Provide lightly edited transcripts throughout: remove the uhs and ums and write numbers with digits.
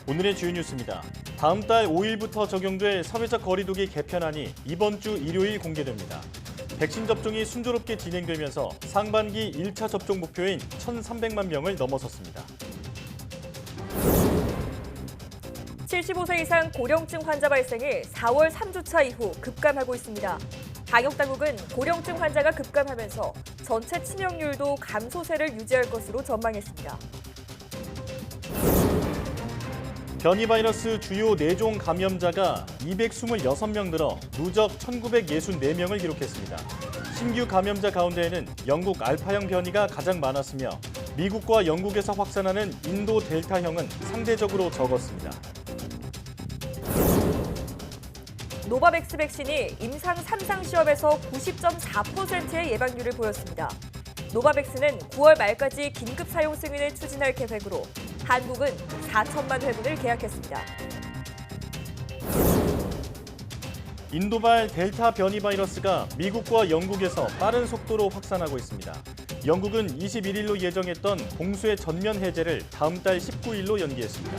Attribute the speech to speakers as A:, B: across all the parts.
A: 오늘의 주요 뉴스입니다. 다음 달 5일부터 적용될 사회적 거리두기 개편안이 이번 주 일요일 공개됩니다. 백신 접종이 순조롭게 진행되면서 상반기 1차 접종 목표인 1,300만 명을 넘어섰습니다.
B: 75세 이상 고령증 환자 발생이 4월 3주차 이후 급감하고 있습니다. 방역당국은 고령증 환자가 급감하면서 전체 치명률도 감소세를 유지할 것으로 전망했습니다.
A: 변이 바이러스 주요 4종 감염자가 226명 늘어 누적 1,964명을 기록했습니다. 신규 감염자 가운데에는 영국 알파형 변이가 가장 많았으며 미국과 영국에서 확산하는 인도 델타형은 상대적으로 적었습니다.
B: 노바백스 백신이 임상 3상 시험에서 90.4%의 예방률을 보였습니다. 노바백스는 9월 말까지 긴급 사용 승인을 추진할 계획으로 한국은 4천만 회분을 계약했습니다.
A: 인도발 델타 변이 바이러스가 미국과 영국에서 빠른 속도로 확산하고 있습니다. 영국은 21일로 예정했던 공수의 전면 해제를 다음 달 19일로 연기했습니다.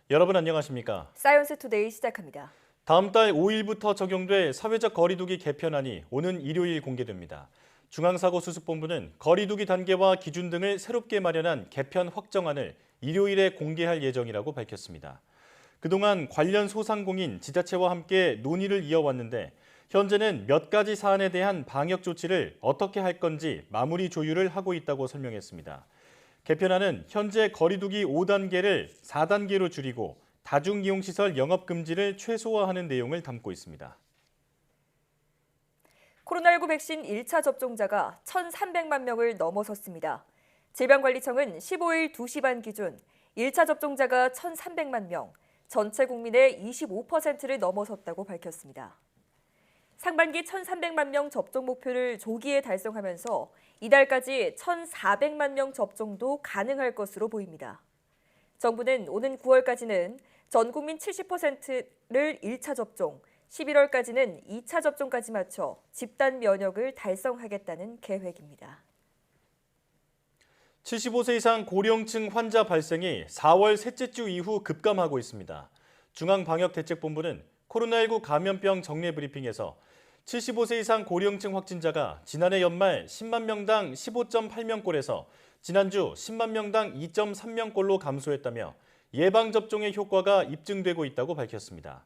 A: 여러분 안녕하십니까?
B: 사이언스 투데이 시작합니다.
A: 다음 달 5일부터 적용될 사회적 거리두기 개편안이 오는 일요일 공개됩니다. 중앙사고수습본부는 거리두기 단계와 기준 등을 새롭게 마련한 개편 확정안을 일요일에 공개할 예정이라고 밝혔습니다. 그동안 관련 소상공인, 지자체와 함께 논의를 이어왔는데 현재는 몇 가지 사안에 대한 방역 조치를 어떻게 할 건지 마무리 조율을 하고 있다고 설명했습니다. 개편안은 현재 거리두기 5단계를 4단계로 줄이고 다중이용시설 영업금지를 최소화하는 내용을 담고 있습니다.
B: 코로나19 백신 1차 접종자가 1,300만 명을 넘어섰습니다. 질병관리청은 15일 2시 반 기준 1차 접종자가 1,300만 명, 전체 국민의 25%를 넘어섰다고 밝혔습니다. 상반기 1,300만 명 접종 목표를 조기에 달성하면서 이달까지 1,400만 명 접종도 가능할 것으로 보입니다. 정부는 오는 9월까지는 전 국민 70%를 1차 접종, 11월까지는 2차 접종까지 맞춰 집단 면역을 달성하겠다는 계획입니다.
A: 75세 이상 고령층 환자 발생이 4월 셋째 주 이후 급감하고 있습니다. 중앙방역대책본부는 코로나19 감염병 정례 브리핑에서 75세 이상 고령층 확진자가 지난해 연말 10만 명당 15.8명꼴에서 지난주 10만 명당 2.3명꼴로 감소했다며 예방접종의 효과가 입증되고 있다고 밝혔습니다.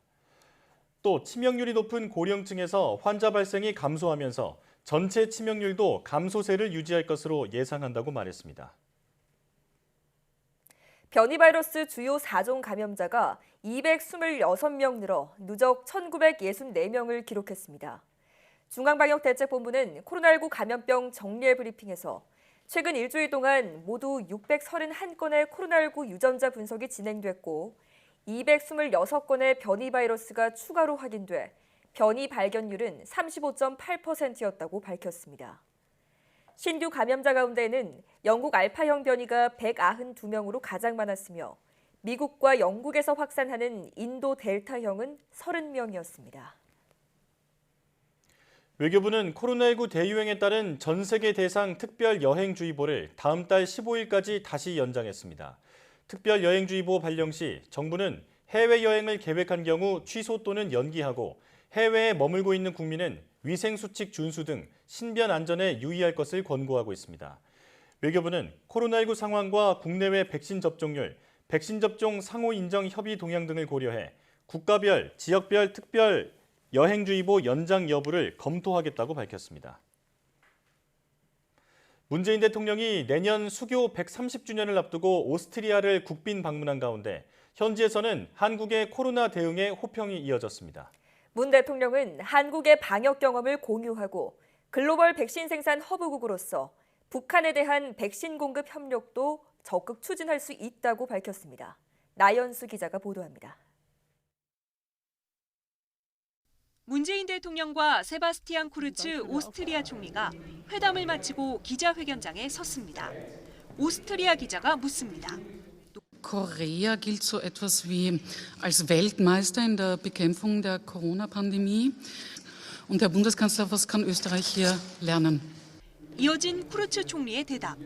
A: 또 치명률이 높은 고령층에서 환자 발생이 감소하면서 전체 치명률도 감소세를 유지할 것으로 예상한다고 말했습니다.
B: 변이 바이러스 주요 4종 감염자가 226명 늘어 누적 1,964명을 기록했습니다. 중앙방역대책본부는 코로나19 감염병 정례 브리핑에서 최근 일주일 동안 모두 631건의 코로나19 유전자 분석이 진행됐고 226건의 변이 바이러스가 추가로 확인돼 변이 발견율은 35.8%였다고 밝혔습니다. 신규 감염자 가운데는 영국 알파형 변이가 192명으로 가장 많았으며 미국과 영국에서 확산하는 인도 델타형은 30명이었습니다.
A: 외교부는 코로나19 대유행에 따른 전 세계 대상 특별 여행주의보를 다음 달 15일까지 다시 연장했습니다. 특별 여행주의보 발령 시 정부는 해외여행을 계획한 경우 취소 또는 연기하고 해외에 머물고 있는 국민은 위생수칙 준수 등 신변 안전에 유의할 것을 권고하고 있습니다. 외교부는 코로나19 상황과 국내외 백신 접종률, 백신 접종 상호 인정 협의 동향 등을 고려해 국가별, 지역별 특별 여행주의보 연장 여부를 검토하겠다고 밝혔습니다. 문재인 대통령이 내년 수교 130주년을 앞두고 오스트리아를 국빈 방문한 가운데 현지에서는 한국의 코로나 대응에 호평이 이어졌습니다.
B: 문 대통령은 한국의 방역 경험을 공유하고 글로벌 백신 생산 허브국으로서 북한에 대한 백신 공급 협력도 적극 추진할 수 있다고 밝혔습니다. 나연수 기자가 보도합니다.
C: 문재인 대통령과 세바스티안 쿠르츠 오스트리아 총리가 회담을 마치고 기자회견장에 섰습니다. 오스트리아 기자가 묻습니다.
D: Korea gilt so etwas wie als Weltmeister in der Bekämpfung der Corona-Pandemie. Und Herr Bundeskanzler, was kann Österreich hier lernen?
C: 이어진 쿠르츠 총리의 대답.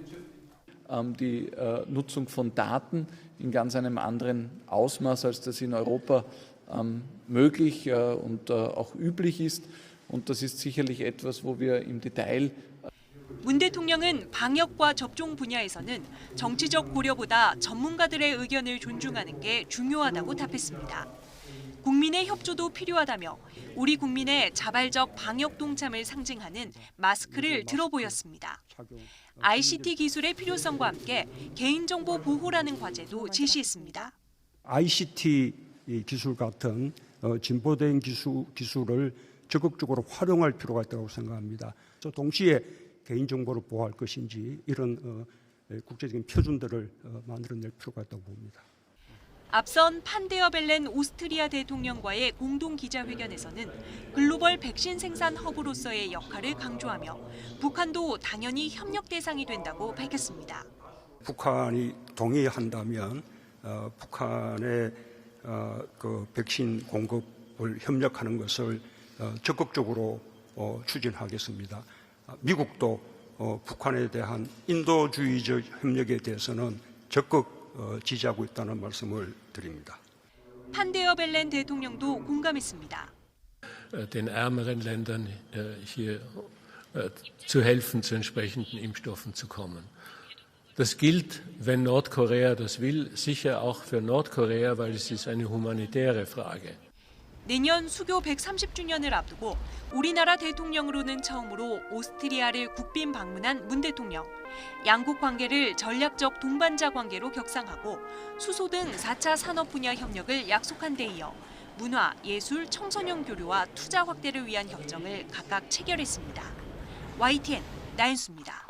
E: Die Nutzung von Daten in ganz einem anderen Ausmaß, als das in Europa möglich und auch üblich ist. Und das ist sicherlich etwas, wo wir im Detail
C: 문 대통령은 방역과 접종 분야에서는 정치적 고려보다 전문가들의 의견을 존중하는 게 중요하다고 답했습니다. 국민의 협조도 필요하다며 우리 국민의 자발적 방역 동참을 상징하는 마스크를 들어 보였습니다. ICT 기술의 필요성과 함께 개인정보 보호라는 과제도 제시했습니다.
F: ICT 기술 같은 진보된 기술을 적극적으로 활용할 필요가 있다고 생각합니다. 동시에 개인정보를 보호할 것인지 이런 국제적인 표준들을 만들어낼 필요가 있다고 봅니다.
C: 앞선 판데어 벨렌 오스트리아 대통령과의 공동 기자회견에서는 글로벌 백신 생산 허브로서의 역할을 강조하며 북한도 당연히 협력 대상이 된다고 밝혔습니다.
F: 북한이 동의한다면 북한의 그 백신 공급을 협력하는 것을 적극적으로 추진하겠습니다. 미국도 북한에 대한 인도주의적 협력에 대해서는 적극 지지하고 있다는 말씀을 드립니다.
C: 판데어 벨렌 대통령도 공감했습니다.
G: den ärmeren Ländern hier zu helfen, zu entsprechenden Impfstoffen zu kommen. Das gilt, wenn Nordkorea das will, sicher auch für Nordkorea, weil es ist eine humanitäre Frage.
C: 내년 수교 130주년을 앞두고 우리나라 대통령으로는 처음으로 오스트리아를 국빈 방문한 문 대통령. 양국 관계를 전략적 동반자 관계로 격상하고 수소 등 4차 산업 분야 협력을 약속한 데 이어 문화, 예술, 청소년 교류와 투자 확대를 위한 협정을 각각 체결했습니다. YTN 나윤수입니다.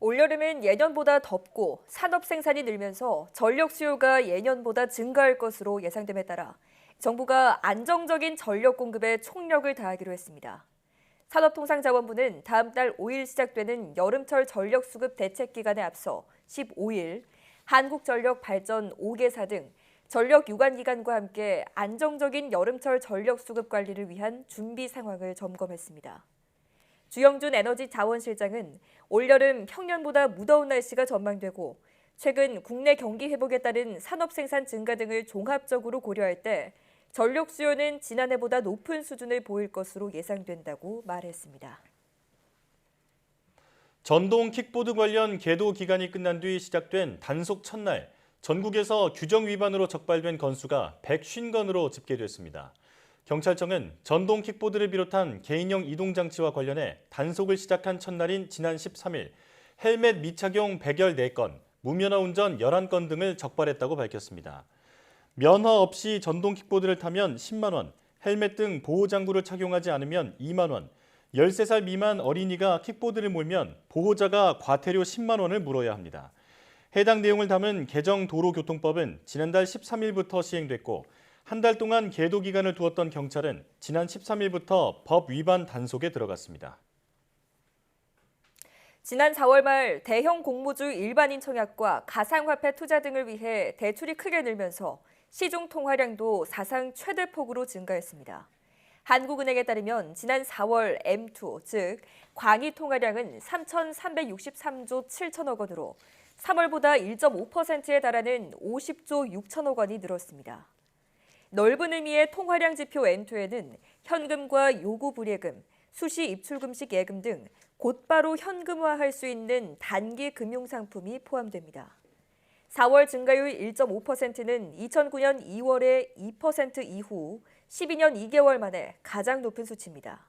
B: 올여름은 예년보다 덥고 산업 생산이 늘면서 전력 수요가 예년보다 증가할 것으로 예상됨에 따라 정부가 안정적인 전력 공급에 총력을 다하기로 했습니다. 산업통상자원부는 다음 달 5일 시작되는 여름철 전력 수급 대책 기간에 앞서 15일 한국전력발전 5개사 등 전력 유관기관과 함께 안정적인 여름철 전력 수급 관리를 위한 준비 상황을 점검했습니다. 주영준 에너지자원실장은 올여름 평년보다 무더운 날씨가 전망되고 최근 국내 경기 회복에 따른 산업 생산 증가 등을 종합적으로 고려할 때 전력 수요는 지난해보다 높은 수준을 보일 것으로 예상된다고 말했습니다.
A: 전동 킥보드 관련 계도 기간이 끝난 뒤 시작된 단속 첫날, 전국에서 규정 위반으로 적발된 건수가 150건으로 집계됐습니다. 경찰청은 전동 킥보드를 비롯한 개인형 이동장치와 관련해 단속을 시작한 첫날인 지난 13일 헬멧 미착용 114건, 무면허 운전 11건 등을 적발했다고 밝혔습니다. 면허 없이 전동 킥보드를 타면 10만 원, 헬멧 등 보호장구를 착용하지 않으면 2만 원, 13살 미만 어린이가 킥보드를 몰면 보호자가 과태료 10만 원을 물어야 합니다. 해당 내용을 담은 개정 도로교통법은 지난달 13일부터 시행됐고 한 달 동안 계도 기간을 두었던 경찰은 지난 13일부터 법 위반 단속에 들어갔습니다.
B: 지난 4월 말 대형 공모주 일반인 청약과 가상화폐 투자 등을 위해 대출이 크게 늘면서 시중 통화량도 사상 최대폭으로 증가했습니다. 한국은행에 따르면 지난 4월 M2, 즉 광의 통화량은 3,363조 7천억 원으로 3월보다 1.5%에 달하는 50조 6천억 원이 늘었습니다. 넓은 의미의 통화량 지표 M2에는 현금과 요구불예금, 수시 입출금식 예금 등 곧바로 현금화할 수 있는 단기 금융상품이 포함됩니다. 4월 증가율 1.5%는 2009년 2월의 2% 이후 12년 2개월 만에 가장 높은 수치입니다.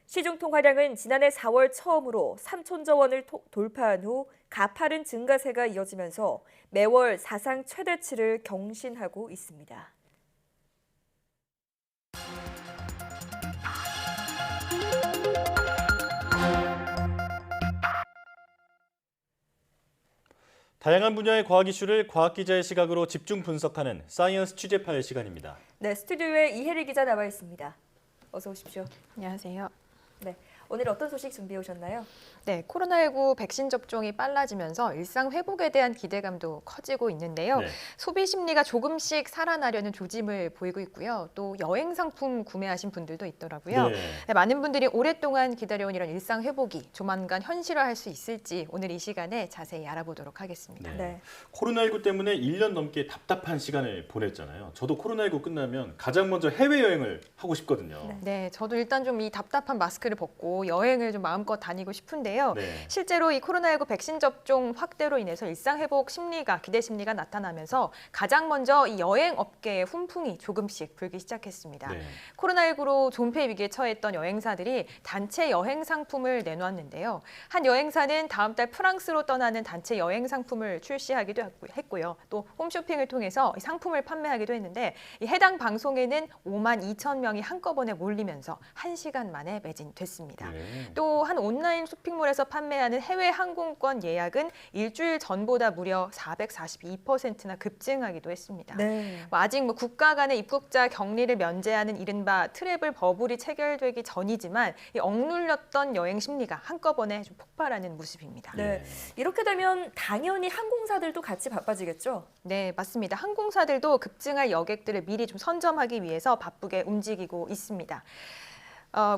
B: 시중 통화량은 지난해 4월 처음으로 3천조 원을 돌파한 후 가파른 증가세가 이어지면서 매월 사상 최대치를 경신하고 있습니다.
A: 다양한 분야의 과학 이슈를 과학기자의 시각으로 집중 분석하는 사이언스 취재파일 시간입니다.
B: 네, 스튜디오에 이혜리 기자 나와 있습니다. 어서 오십시오.
H: 안녕하세요.
B: 네, 오늘 어떤 소식 준비해 오셨나요?
H: 네, 코로나19 백신 접종이 빨라지면서 일상 회복에 대한 기대감도 커지고 있는데요.
A: 네.
H: 소비 심리가 조금씩 살아나려는 조짐을 보이고 있고요. 또 여행 상품 구매하신 분들도 있더라고요.
A: 네.
H: 네, 많은 분들이 오랫동안 기다려온 이런 일상 회복이 조만간 현실화할 수 있을지 오늘 이 시간에 자세히 알아보도록 하겠습니다.
B: 네.
A: 코로나19 때문에 1년 넘게 답답한 시간을 보냈잖아요. 저도 코로나19 끝나면 가장 먼저 해외여행을 하고 싶거든요.
H: 네, 저도 일단 좀 이 답답한 마스크를 벗고 여행을 좀 마음껏 다니고 싶은데요.
A: 네.
H: 실제로 이 코로나19 백신 접종 확대로 인해서 일상 회복 심리가, 기대 심리가 나타나면서 가장 먼저 이 여행 업계의 훈풍이 조금씩 불기 시작했습니다.
A: 네.
H: 코로나19로 존폐 위기에 처했던 여행사들이 단체 여행 상품을 내놓았는데요. 한 여행사는 다음 달 프랑스로 떠나는 단체 여행 상품을 출시하기도 했고요. 또 홈쇼핑을 통해서 이 상품을 판매하기도 했는데 이 해당 방송에는 5만 2천 명이 한꺼번에 몰리면서 1시간 만에 매진됐습니다.
A: 네.
H: 또 한 온라인 쇼핑몰에서 판매하는 해외 항공권 예약은 일주일 전보다 무려 442%나 급증하기도 했습니다.
B: 네.
H: 아직 국가 간의 입국자 격리를 면제하는 이른바 트래블 버블이 체결되기 전이지만 이 억눌렸던 여행 심리가 한꺼번에 좀 폭발하는 모습입니다.
B: 네. 이렇게 되면 당연히 항공사들도 같이 바빠지겠죠?
H: 네, 맞습니다. 항공사들도 급증할 여객들을 미리 좀 선점하기 위해서 바쁘게 움직이고 있습니다.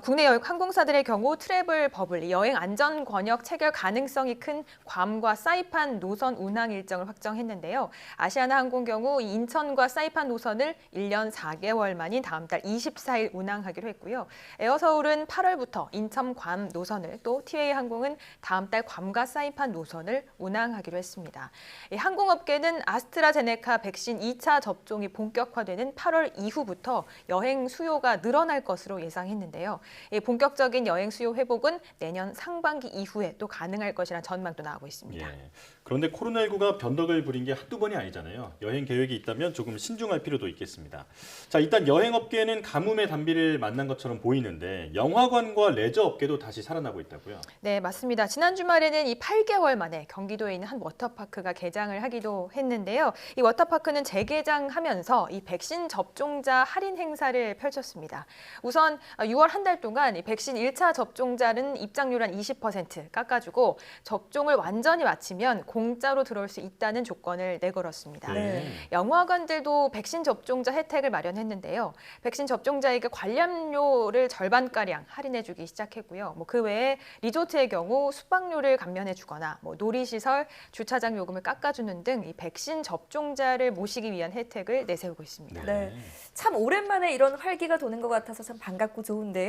H: 국내 항공사들의 경우 트래블 버블, 여행 안전 권역 체결 가능성이 큰 괌과 사이판 노선 운항 일정을 확정했는데요. 아시아나항공 경우 인천과 사이판 노선을 1년 4개월 만인 다음 달 24일 운항하기로 했고요. 에어서울은 8월부터 인천 괌 노선을, 또 티웨이 항공은 다음 달 괌과 사이판 노선을 운항하기로 했습니다. 이 항공업계는 아스트라제네카 백신 2차 접종이 본격화되는 8월 이후부터 여행 수요가 늘어날 것으로 예상했는데요. 이 본격적인 여행 수요 회복은 내년 상반기 이후에 또 가능할 것이라는 전망도 나오고 있습니다.
A: 예. 그런데 코로나19가 변덕을 부린 게 한두 번이 아니잖아요. 여행 계획이 있다면 조금 신중할 필요도 있겠습니다. 자, 일단 여행업계는 가뭄의 단비를 만난 것처럼 보이는데 영화관과 레저 업계도 다시 살아나고 있다고요?
H: 네, 맞습니다. 지난 주말에는 이 8개월 만에 경기도에 있는 한 워터파크가 개장을 하기도 했는데요. 이 워터파크는 재개장하면서 이 백신 접종자 할인 행사를 펼쳤습니다. 우선 6월 한 달 동안 이 백신 1차 접종자는 입장료를 한 20% 깎아주고 접종을 완전히 마치면 공짜로 들어올 수 있다는 조건을 내걸었습니다.
B: 네.
H: 영화관들도 백신 접종자 혜택을 마련했는데요. 백신 접종자에게 관람료를 절반가량 할인해주기 시작했고요. 그 외에 리조트의 경우 숙박료를 감면해주거나 놀이시설, 주차장 요금을 깎아주는 등 이 백신 접종자를 모시기 위한 혜택을 내세우고 있습니다.
B: 네. 참 오랜만에 이런 활기가 도는 것 같아서 참 반갑고 좋은데요.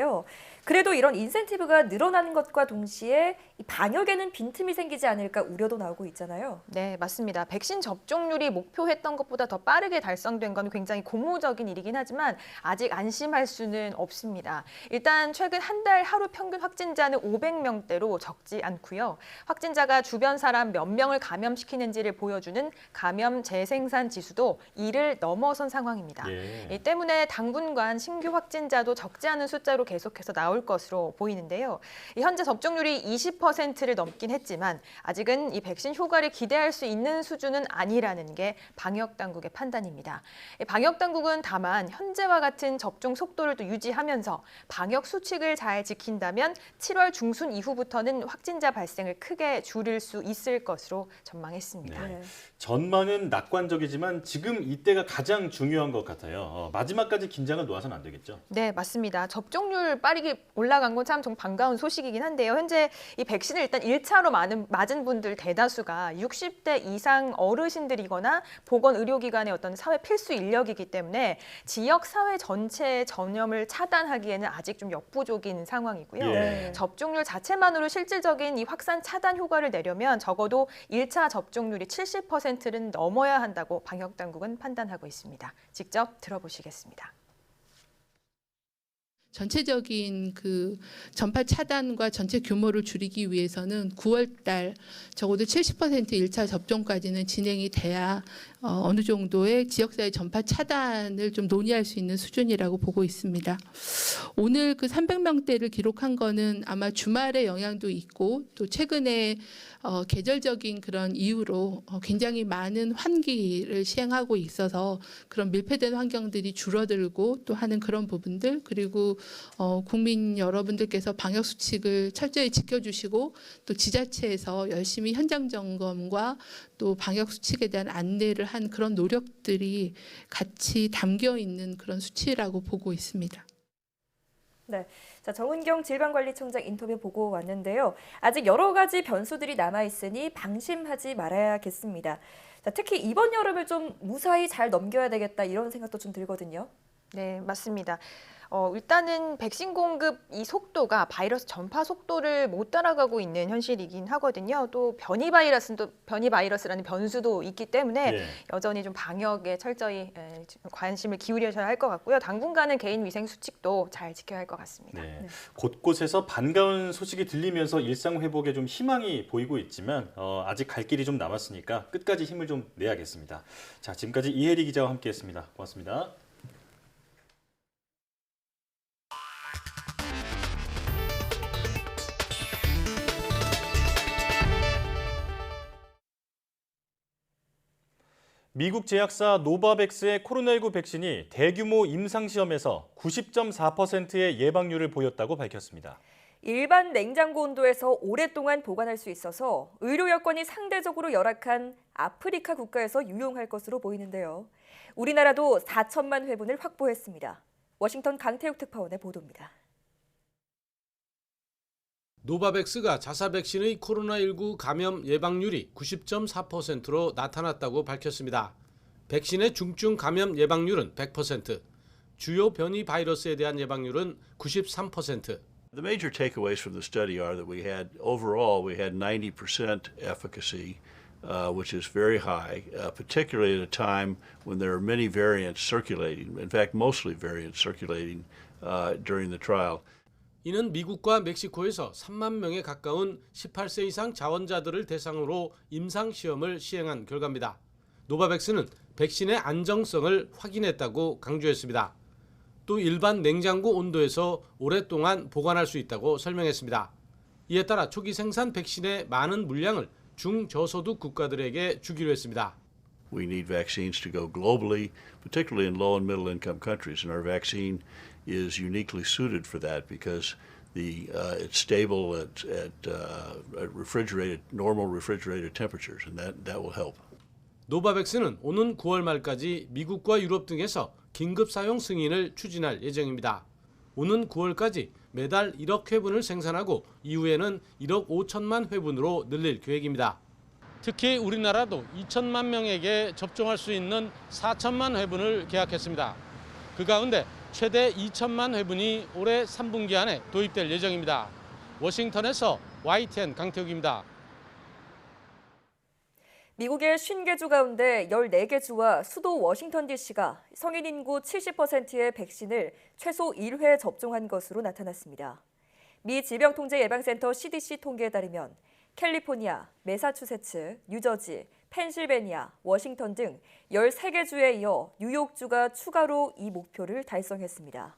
B: 그래도 이런 인센티브가 늘어나는 것과 동시에 이 방역에는 빈틈이 생기지 않을까 우려도 나오고 있잖아요.
H: 네, 맞습니다. 백신 접종률이 목표했던 것보다 더 빠르게 달성된 건 굉장히 고무적인 일이긴 하지만 아직 안심할 수는 없습니다. 일단 최근 한 달 하루 평균 확진자는 500명대로 적지 않고요. 확진자가 주변 사람 몇 명을 감염시키는지를 보여주는 감염 재생산 지수도 2를 넘어선 상황입니다.
A: 예.
H: 이 때문에 당분간 신규 확진자도 적지 않은 숫자로 계속해서 나올 것으로 보이는데요. 현재 접종률이 20%를 넘긴 했지만 아직은 이 백신 효과를 기대할 수 있는 수준은 아니라는 게 방역 당국의 판단입니다. 방역 당국은 다만 현재와 같은 접종 속도를 또 유지하면서 방역 수칙을 잘 지킨다면 7월 중순 이후부터는 확진자 발생을 크게 줄일 수 있을 것으로 전망했습니다.
A: 네. 전망은 낙관적이지만 지금 이때가 가장 중요한 것 같아요. 마지막까지 긴장을 놓아서는 안 되겠죠?
H: 네, 맞습니다. 접종률 빠르게 올라간 건 참 반가운 소식이긴 한데요. 현재 이 백신을 일단 1차로 맞은 분들 대다수가 60대 이상 어르신들이거나 보건의료기관의 어떤 사회 필수 인력이기 때문에 지역 사회 전체의 전염을 차단하기에는 아직 좀 역부족인 상황이고요.
A: 예.
H: 접종률 자체만으로 실질적인 이 확산 차단 효과를 내려면 적어도 1차 접종률이 70%는 넘어야 한다고 방역당국은 판단하고 있습니다. 직접 들어보시겠습니다.
I: 전체적인 그 전파 차단과 전체 규모를 줄이기 위해서는 9월 달 적어도 70% 1차 접종까지는 진행이 돼야 어느 정도의 지역사회 전파 차단을 좀 논의할 수 있는 수준이라고 보고 있습니다. 오늘 그 300명대를 기록한 거는 아마 주말의 영향도 있고 또 최근에 계절적인 그런 이유로 굉장히 많은 환기를 시행하고 있어서 그런 밀폐된 환경들이 줄어들고 또 하는 그런 부분들, 그리고 국민 여러분들께서 방역 수칙을 철저히 지켜주시고 또 지자체에서 열심히 현장 점검과 또 방역 수칙에 대한 안내를 한 그런 노력들이 같이 담겨 있는 그런 수치라고 보고 있습니다.
B: 네, 자, 정은경 질병관리청장 인터뷰 보고 왔는데요. 아직 여러 가지 변수들이 남아있으니 방심하지 말아야겠습니다. 자, 특히 이번 여름을 좀 무사히 잘 넘겨야 되겠다 이런 생각도 좀 들거든요.
H: 네, 맞습니다. 일단은 백신 공급 이 속도가 바이러스 전파 속도를 못 따라가고 있는 현실이긴 하거든요. 또 변이 바이러스라는 변수도 있기 때문에
A: 예.
H: 여전히 좀 방역에 철저히 관심을 기울여셔야 할 것 같고요. 당분간은 개인 위생 수칙도 잘 지켜야 할 것 같습니다.
A: 네. 곳곳에서 반가운 소식이 들리면서 일상 회복에 좀 희망이 보이고 있지만 아직 갈 길이 좀 남았으니까 끝까지 힘을 좀 내야겠습니다. 자, 지금까지 이혜리 기자와 함께했습니다. 고맙습니다. 미국 제약사 노바백스의 코로나19 백신이 대규모 임상시험에서 90.4%의 예방률을 보였다고 밝혔습니다.
B: 일반 냉장고 온도에서 오랫동안 보관할 수 있어서 의료 여건이 상대적으로 열악한 아프리카 국가에서 유용할 것으로 보이는데요. 우리나라도 4천만 회분을 확보했습니다. 워싱턴 강태욱 특파원의 보도입니다.
J: 노바백스가 자사 백신의 코로나19 감염 예방률이 90.4%로 나타났다고 밝혔습니다. 백신의 중증 감염 예방률은 100%, 주요 변이 바이러스에 대한 예방률은 93%.
K: The major takeaways from the study are that overall we had 90% efficacy, which is very high, particularly at a time when there are many variants circulating, in fact mostly variants circulating during the trial.
J: 이는 미국과 멕시코에서 3만 명에 가까운 18세 이상 자원자들을 대상으로 임상시험을 시행한 결과입니다. 노바백스는 백신의 안정성을 확인했다고 강조했습니다. 또 일반 냉장고 온도에서 오랫동안 보관할 수 있다고 설명했습니다. 이에 따라 초기 생산 백신의 많은 물량을 중저소득 국가들에게 주기로 했습니다.
K: We need vaccines to go globally, particularly in low and middle income countries, and our vaccine is uniquely suited for that because it's stable at normal refrigerated temperatures, and that will help.
J: 노바백스는 오는 9월 말까지 미국과 유럽 등에서 긴급 사용 승인을 추진할 예정입니다. 오는 9월까지 매달 1억 회분을 생산하고 이후에는 1억 5천만 회분으로 늘릴 계획입니다. 특히 우리나라도 2천만 명에게 접종할 수 있는 4천만 회분을 계약했습니다. 그 가운데 최대 2천만 회분이 올해 3분기 안에 도입될 예정입니다. 워싱턴에서 YTN 강태욱입니다.
B: 미국의 50개 주 가운데 14개 주와 수도 워싱턴 DC가 성인 인구 70%의 백신을 최소 1회 접종한 것으로 나타났습니다. 미 질병통제예방센터 CDC 통계에 따르면 캘리포니아, 매사추세츠, 뉴저지, 펜실베니아, 워싱턴 등 13개 주에 이어 뉴욕주가 추가로 이 목표를 달성했습니다.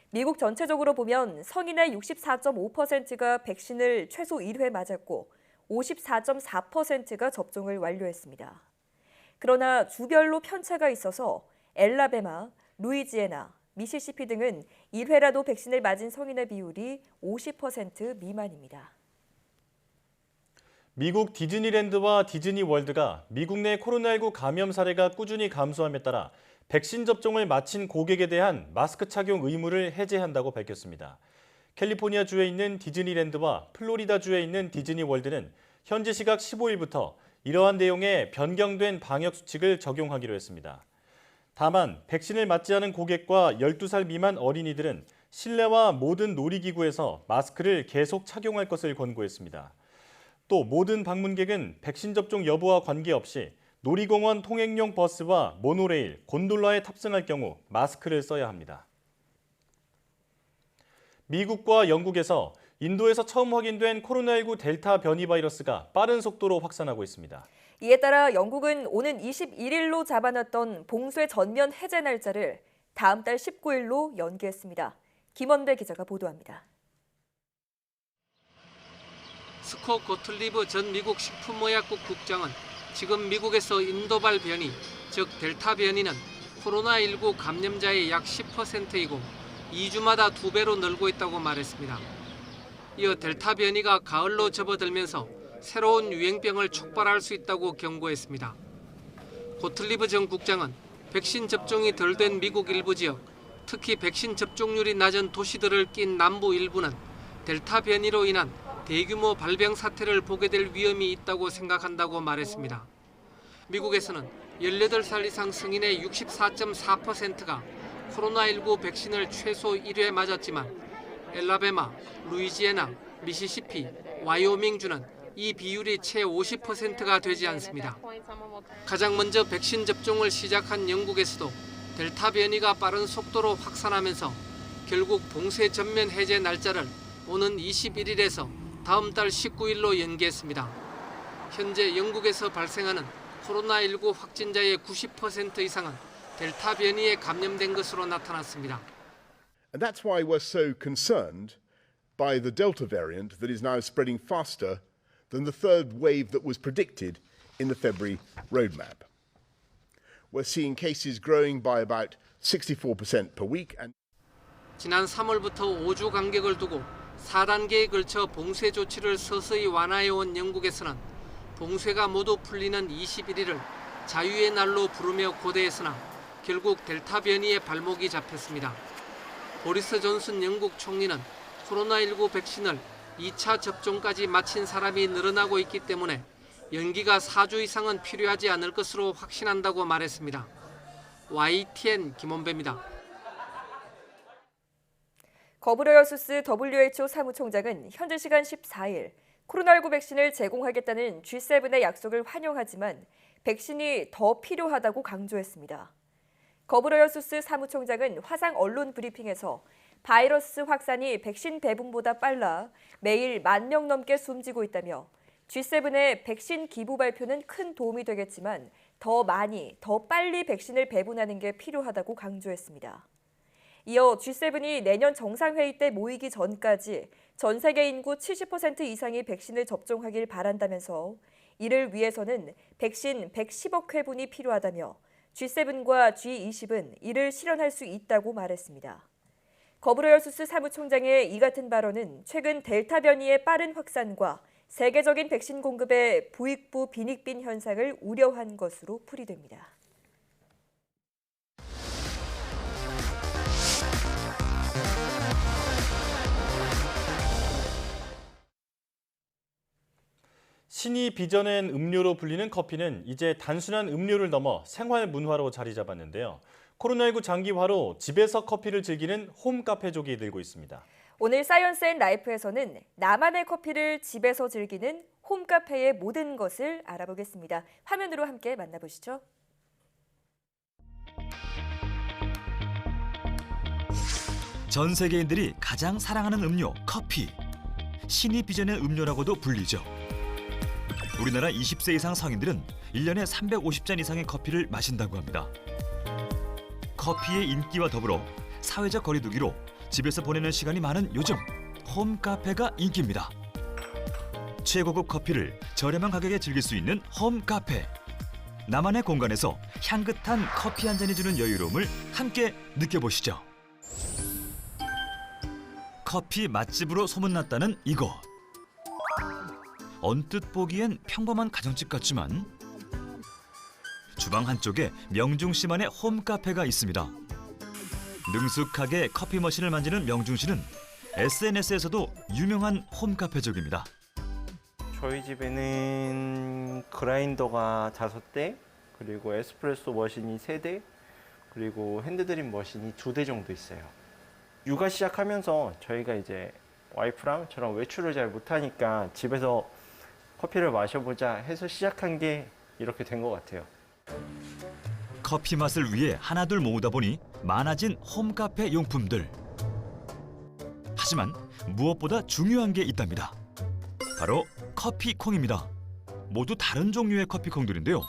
B: 미국 전체적으로 보면 성인의 64.5%가 백신을 최소 1회 맞았고 54.4%가 접종을 완료했습니다. 그러나 주별로 편차가 있어서 엘라베마, 루이지애나, 미시시피 등은 1회라도 백신을 맞은 성인의 비율이 50% 미만입니다.
A: 미국 디즈니랜드와 디즈니월드가 미국 내 코로나19 감염 사례가 꾸준히 감소함에 따라 백신 접종을 마친 고객에 대한 마스크 착용 의무를 해제한다고 밝혔습니다. 캘리포니아주에 있는 디즈니랜드와 플로리다주에 있는 디즈니월드는 현지 시각 15일부터 이러한 내용의 변경된 방역 수칙을 적용하기로 했습니다. 다만 백신을 맞지 않은 고객과 12살 미만 어린이들은 실내와 모든 놀이기구에서 마스크를 계속 착용할 것을 권고했습니다. 또 모든 방문객은 백신 접종 여부와 관계없이 놀이공원 통행용 버스와 모노레일, 곤돌라에 탑승할 경우 마스크를 써야 합니다. 미국과 영국에서 인도에서 처음 확인된 코로나19 델타 변이 바이러스가 빠른 속도로 확산하고 있습니다.
B: 이에 따라 영국은 오는 21일로 잡아놨던 봉쇄 전면 해제 날짜를 다음 달 19일로 연기했습니다. 김원배 기자가 보도합니다.
L: 스콧 고틀리브 전 미국 식품의약국 국장은 지금 미국에서 인도발 변이, 즉 델타 변이는 코로나19 감염자의 약 10%이고 2주마다 2배로 늘고 있다고 말했습니다. 이어 델타 변이가 가을로 접어들면서 새로운 유행병을 촉발할 수 있다고 경고했습니다. 고틀리브 전 국장은 백신 접종이 덜 된 미국 일부 지역, 특히 백신 접종률이 낮은 도시들을 낀 남부 일부는 델타 변이로 인한 대규모 발병 사태를 보게 될 위험이 있다고 생각한다고 말했습니다. 미국에서는 18살 이상 승인의 64.4%가 코로나19 백신을 최소 1회 맞았지만 엘라베마, 루이지애나, 미시시피, 와이오밍주는 이 비율이 채 50%가 되지 않습니다. 가장 먼저 백신 접종을 시작한 영국에서도 델타 변이가 빠른 속도로 확산하면서 결국 봉쇄 전면 해제 날짜를 오는 21일에서 다음 달 19일로 연기했습니다. 현재 영국에서 발생하는 코로나19 확진자의 90% 이상은 델타 변이에 감염된 것으로 나타났습니다.
M: And that's why we're so concerned by the Delta variant that is now spreading faster than the third wave that was predicted in the February roadmap. We're seeing cases growing by about 64% per week.
L: 지난 3월부터 5주 간격을 두고 4단계에 걸쳐 봉쇄 조치를 서서히 완화해온 영국에서는 봉쇄가 모두 풀리는 21일을 자유의 날로 부르며 고대했으나 결국 델타 변이의 발목이 잡혔습니다. 보리스 존슨 영국 총리는 코로나19 백신을 2차 접종까지 마친 사람이 늘어나고 있기 때문에 연기가 4주 이상은 필요하지 않을 것으로 확신한다고 말했습니다. YTN 김원배입니다.
B: 거브레여수스 WHO 사무총장은 현지 시간 14일 코로나19 백신을 제공하겠다는 G7의 약속을 환영하지만 백신이 더 필요하다고 강조했습니다. 거브레여수스 사무총장은 화상 언론 브리핑에서 바이러스 확산이 백신 배분보다 빨라 매일 10,000명 넘게 숨지고 있다며 G7의 백신 기부 발표는 큰 도움이 되겠지만 더 많이, 더 빨리 백신을 배분하는 게 필요하다고 강조했습니다. 이어 G7이 내년 정상회의 때 모이기 전까지 전 세계 인구 70% 이상이 백신을 접종하길 바란다면서 이를 위해서는 백신 110억 회분이 필요하다며 G7과 G20은 이를 실현할 수 있다고 말했습니다. 거브레여수스 사무총장의 이 같은 발언은 최근 델타 변이의 빠른 확산과 세계적인 백신 공급의 부익부 빈익빈 현상을 우려한 것으로 풀이됩니다.
A: 신이 빚어낸 음료로 불리는 커피는 이제 단순한 음료를 넘어 생활 문화로 자리 잡았는데요. 코로나19 장기화로 집에서 커피를 즐기는 홈카페족이 늘고 있습니다.
B: 오늘 사이언스 앤 라이프에서는 나만의 커피를 집에서 즐기는 홈카페의 모든 것을 알아보겠습니다. 화면으로 함께 만나보시죠.
N: 전 세계인들이 가장 사랑하는 음료, 커피. 신이 빚어낸 음료라고도 불리죠. 우리나라 20세 이상 성인들은 1년에 350잔 이상의 커피를 마신다고 합니다. 커피의 인기와 더불어 사회적 거리두기로 집에서 보내는 시간이 많은 요즘 홈카페가 인기입니다. 최고급 커피를 저렴한 가격에 즐길 수 있는 홈카페. 나만의 공간에서 향긋한 커피 한 잔이 주는 여유로움을 함께 느껴보시죠. 커피 맛집으로 소문났다는 이곳. 언뜻 보기엔 평범한 가정집 같지만 주방 한쪽에 명중 씨만의 홈카페가 있습니다. 능숙하게 커피 머신을 만지는 명중 씨는 SNS에서도 유명한 홈카페족입니다.
O: 저희 집에는 그라인더가 5대, 그리고 에스프레소 머신이 3대, 그리고 핸드드립 머신이 2대 정도 있어요. 육아 시작하면서 저희가 이제 와이프랑 저랑 외출을 잘 못하니까 집에서 커피를 마셔보자 해서 시작한 게 이렇게 된 것 같아요.
N: 커피 맛을 위해 하나둘 모으다 보니 많아진 홈카페 용품들. 하지만 무엇보다 중요한 게 있답니다. 바로 커피콩입니다. 모두 다른 종류의 커피콩들인데요.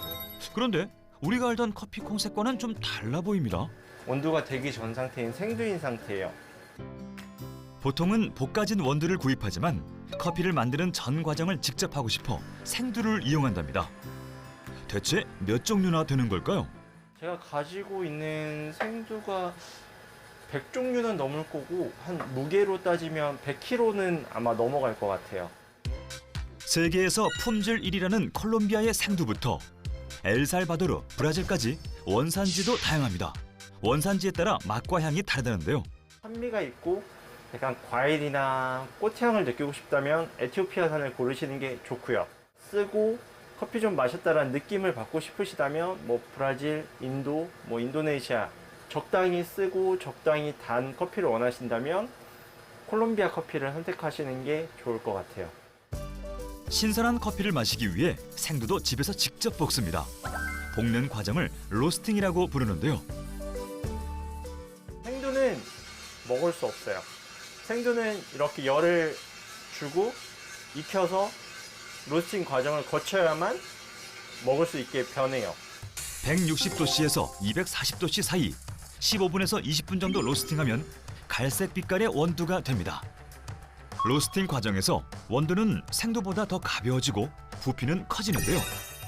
N: 그런데 우리가 알던 커피콩 색과는 좀 달라 보입니다.
O: 원두가 되기 전 상태인 생두인 상태예요.
N: 보통은 볶아진 원두를 구입하지만 커피를 만드는 전 과정을 직접 하고 싶어 생두를 이용한답니다. 대체 몇 종류나 되는 걸까요?
O: 제가 가지고 있는 생두가 100종류는 넘을 거고 한 무게로 따지면 100kg는 아마 넘어갈 것 같아요.
N: 세계에서 품질 1위라는 콜롬비아의 생두부터 엘살바도르, 브라질까지 원산지도 다양합니다. 원산지에 따라 맛과 향이 다르다는데요.
O: 산미가 있고 약간 과일이나 꽃향을 느끼고 싶다면 에티오피아산을 고르시는 게 좋고요. 쓰고 커피 좀 마셨다라는 느낌을 받고 싶으시다면 뭐 브라질, 인도, 뭐 인도네시아 적당히 쓰고 적당히 단 커피를 원하신다면 콜롬비아 커피를 선택하시는 게 좋을 것 같아요.
N: 신선한 커피를 마시기 위해 생두도 집에서 직접 볶습니다. 볶는 과정을 로스팅이라고 부르는데요.
O: 생두는 먹을 수 없어요. 생두는 이렇게 열을 주고 익혀서 로스팅 과정을 거쳐야만 먹을 수 있게 변해요.
N: 160도씨에서 240도씨 사이 15분에서 20분 정도 로스팅하면 갈색 빛깔의 원두가 됩니다. 로스팅 과정에서 원두는 생두보다 더 가벼워지고 부피는 커지는데요.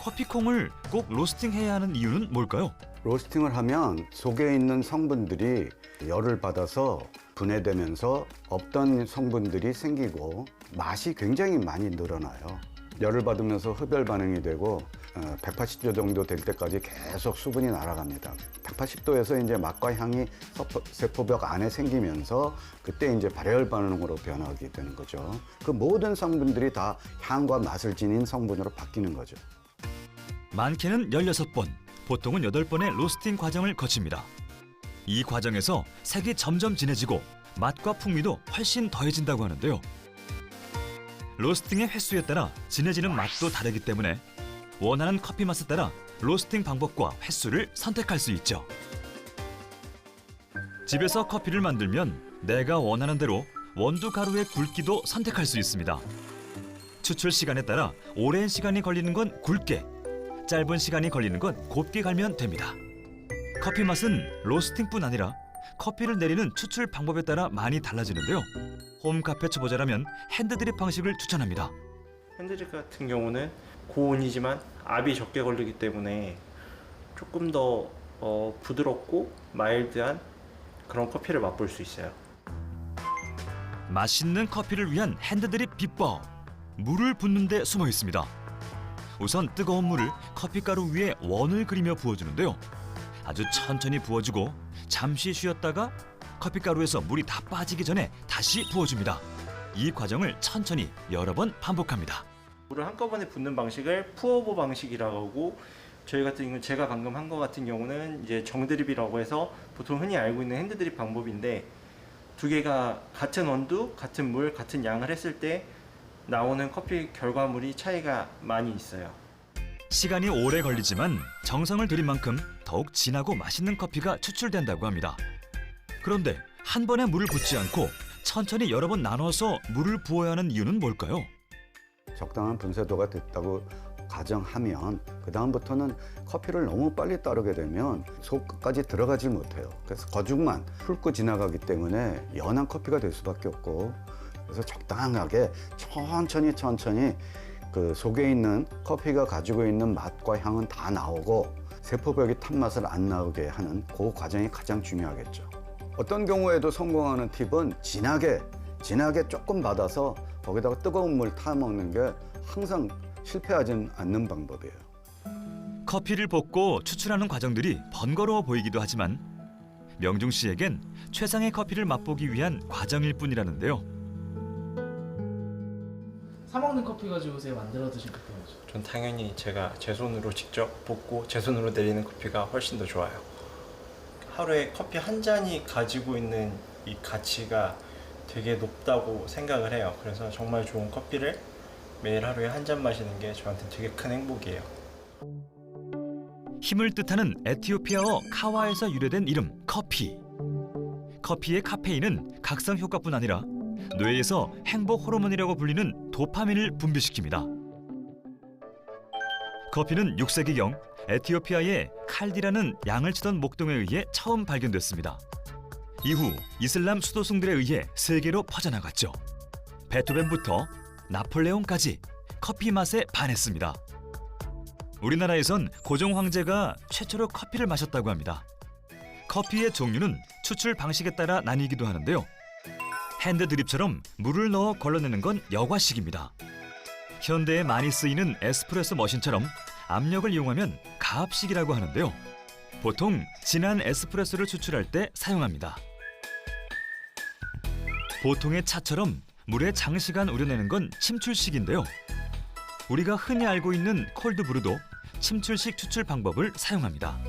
N: 커피콩을 꼭 로스팅해야 하는 이유는 뭘까요?
P: 로스팅을 하면 속에 있는 성분들이 열을 받아서 분해되면서 없던 성분들이 생기고 맛이 굉장히 많이 늘어나요. 열을 받으면서 흡열 반응이 되고 180도 정도 될 때까지 계속 수분이 날아갑니다. 180도에서 이제 맛과 향이 세포벽 안에 생기면서 그때 이제 발열 반응으로 변하게 되는 거죠. 그 모든 성분들이 다 향과 맛을 지닌 성분으로 바뀌는 거죠.
N: 많게는 16번, 보통은 8번의 로스팅 과정을 거칩니다. 이 과정에서 색이 점점 진해지고 맛과 풍미도 훨씬 더해진다고 하는데요. 로스팅의 횟수에 따라 진해지는 맛도 다르기 때문에 원하는 커피 맛에 따라 로스팅 방법과 횟수를 선택할 수 있죠. 집에서 커피를 만들면 내가 원하는 대로 원두 가루의 굵기도 선택할 수 있습니다. 추출 시간에 따라 오랜 시간이 걸리는 건 굵게, 짧은 시간이 걸리는 건 곱게 갈면 됩니다. 커피 맛은 로스팅뿐 아니라 커피를 내리는 추출 방법에 따라 많이 달라지는데요. 홈카페 초보자라면 핸드드립 방식을 추천합니다.
O: 핸드드립 같은 경우는 고온이지만 압이 적게 걸리기 때문에 조금 더 부드럽고 마일드한 그런 커피를 맛볼 수 있어요.
N: 맛있는 커피를 위한 핸드드립 비법. 물을 붓는 데 숨어 있습니다. 우선 뜨거운 물을 커피가루 위에 원을 그리며 부어주는데요. 아주 천천히 부어주고 잠시 쉬었다가 커피가루에서 물이 다 빠지기 전에 다시 부어줍니다. 이 과정을 천천히 여러 번 반복합니다.
O: 물을 한꺼번에 붓는 방식을 푸어보 방식이라고 하고 저희 같은 경우는 제가 방금 한 거 같은 경우는 이제 정드립이라고 해서 보통 흔히 알고 있는 핸드드립 방법인데 두 개가 같은 원두, 같은 물, 같은 양을 했을 때 나오는 커피 결과물이 차이가 많이 있어요.
N: 시간이 오래 걸리지만 정성을 들인 만큼 더욱 진하고 맛있는 커피가 추출된다고 합니다. 그런데 한 번에 물을 붓지 않고 천천히 여러 번 나눠서 물을 부어야 하는 이유는 뭘까요?
P: 적당한 분쇄도가 됐다고 가정하면 그 다음부터는 커피를 너무 빨리 따르게 되면 속 끝까지 들어가지 못해요. 그래서 거죽만 훑고 지나가기 때문에 연한 커피가 될 수밖에 없고, 그래서 적당하게 천천히 그 속에 있는 커피가 가지고 있는 맛과 향은 다 나오고 세포벽이 탄 맛을 안 나오게 하는 그 과정이 가장 중요하겠죠. 어떤 경우에도 성공하는 팁은 진하게 조금 받아서 거기다가 뜨거운 물 타 먹는 게 항상 실패하진 않는 방법이에요.
N: 커피를 볶고 추출하는 과정들이 번거로워 보이기도 하지만 명중 씨에겐 최상의 커피를 맛보기 위한 과정일 뿐이라는데요.
Q: 사 먹는 커피 가지고 요새 만들어 드신 커피 뭐죠?
O: 전 당연히 제가 제 손으로 직접 볶고 제 손으로 내리는 커피가 훨씬 더 좋아요. 하루에 커피 한 잔이 가지고 있는 이 가치가 되게 높다고 생각을 해요. 그래서 정말 좋은 커피를 매일 하루에 한 잔 마시는 게 저한테 되게 큰 행복이에요.
N: 힘을 뜻하는 에티오피아어 카와에서 유래된 이름 커피. 커피의 카페인은 각성 효과뿐 아니라 뇌에서 행복 호르몬이라고 불리는 도파민을 분비시킵니다. 커피는 6세기경 에티오피아의 칼디라는 양을 치던 목동에 의해 처음 발견됐습니다. 이후 이슬람 수도승들에 의해 세계로 퍼져나갔죠. 베토벤부터 나폴레옹까지 커피 맛에 반했습니다. 우리나라에선 고종 황제가 최초로 커피를 마셨다고 합니다. 커피의 종류는 추출 방식에 따라 나뉘기도 하는데요. 핸드 드립처럼 물을 넣어 걸러내는 건 여과식입니다. 현대에 많이 쓰이는 에스프레소 머신처럼 압력을 이용하면 가압식이라고 하는데요. 보통 진한 에스프레소를 추출할 때 사용합니다. 보통의 차처럼 물에 장시간 우려내는 건 침출식인데요. 우리가 흔히 알고 있는 콜드브루도 침출식 추출 방법을 사용합니다.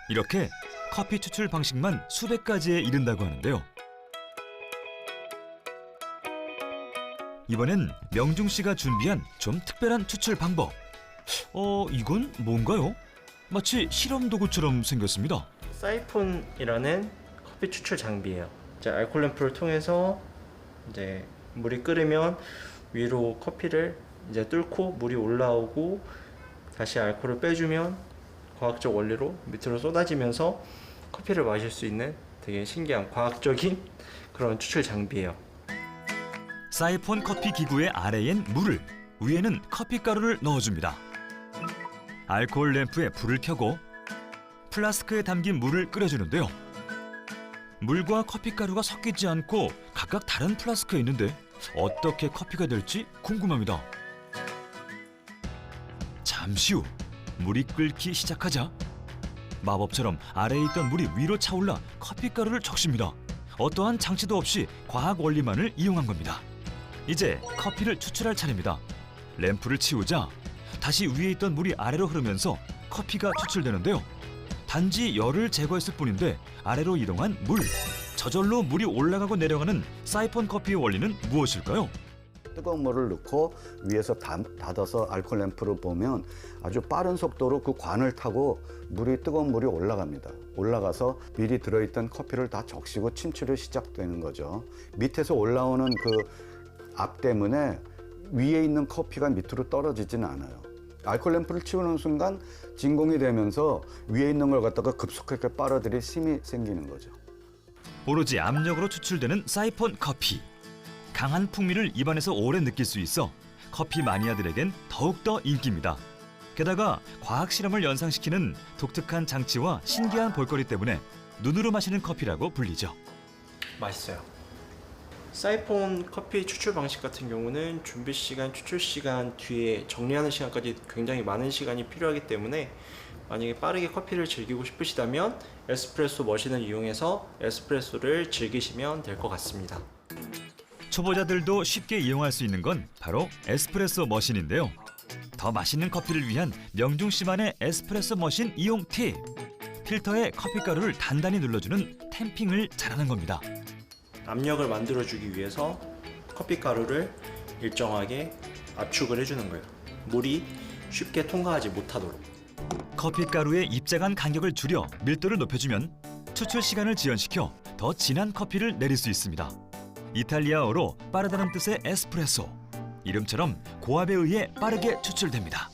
N: 이렇게 커피 추출 방식만 수백 가지에 이른다고 하는데요. 이번엔 명중 씨가 준비한 좀 특별한 추출 방법. 이건 뭔가요? 마치 실험 도구처럼 생겼습니다.
O: 사이폰이라는 커피 추출 장비예요. 이제 알코올 램프를 통해서 이제 물이 끓으면 위로 커피를 이제 뚫고 물이 올라오고 다시 알코올을 빼주면 과학적 원리로 밑으로 쏟아지면서 커피를 마실 수 있는 되게 신기한 과학적인 그런 추출 장비예요.
N: 사이폰 커피 기구의 아래엔 물을, 위에는 커피 가루를 넣어줍니다. 알코올 램프에 불을 켜고 플라스크에 담긴 물을 끓여주는데요. 물과 커피 가루가 섞이지 않고 각각 다른 플라스크에 있는데 어떻게 커피가 될지 궁금합니다. 잠시 후 물이 끓기 시작하자 마법처럼 아래에 있던 물이 위로 차올라 커피 가루를 적십니다. 어떠한 장치도 없이 과학 원리만을 이용한 겁니다. 이제 커피를 추출할 차례입니다. 램프를 치우자 다시 위에 있던 물이 아래로 흐르면서 커피가 추출되는데요. 단지 열을 제거했을 뿐인데 아래로 이동한 물. 저절로 물이 올라가고 내려가는 사이폰 커피의 원리는 무엇일까요?
P: 뜨거운 물을 넣고 위에서 닫아서 알코올 램프를 보면 아주 빠른 속도로 그 관을 타고 뜨거운 물이 올라갑니다. 올라가서 미리 들어있던 커피를 다 적시고 침출이 시작되는 거죠. 밑에서 올라오는 그 압 때문에 위에 있는 커피가 밑으로 떨어지진 않아요. 알코올 램프를 치우는 순간 진공이 되면서 위에 있는 걸 갖다가 급속하게 빨아들일 힘이 생기는 거죠.
N: 오로지 압력으로 추출되는 사이폰 커피. 강한 풍미를 입안에서 오래 느낄 수 있어 커피 마니아들에겐 더욱더 인기입니다. 게다가 과학 실험을 연상시키는 독특한 장치와 신기한 볼거리 때문에 눈으로 마시는 커피라고 불리죠.
O: 맛있어요. 사이폰 커피 추출 방식 같은 경우는 준비 시간, 추출 시간 뒤에 정리하는 시간까지 굉장히 많은 시간이 필요하기 때문에 만약에 빠르게 커피를 즐기고 싶으시다면 에스프레소 머신을 이용해서 에스프레소를 즐기시면 될 것 같습니다.
N: 초보자들도 쉽게 이용할 수 있는 건 바로 에스프레소 머신인데요. 더 맛있는 커피를 위한 명중 씨만의 에스프레소 머신 이용 팁. 필터에 커피가루를 단단히 눌러주는 탬핑을 잘하는 겁니다.
O: 압력을 만들어주기 위해서 커피가루를 일정하게 압축을 해주는 거예요. 물이 쉽게 통과하지 못하도록.
N: 커피가루의 입자간 간격을 줄여 밀도를 높여주면 추출 시간을 지연시켜 더 진한 커피를 내릴 수 있습니다. 이탈리아어로 빠르다는 뜻의 에스프레소. 이름처럼 고압에 의해 빠르게 추출됩니다.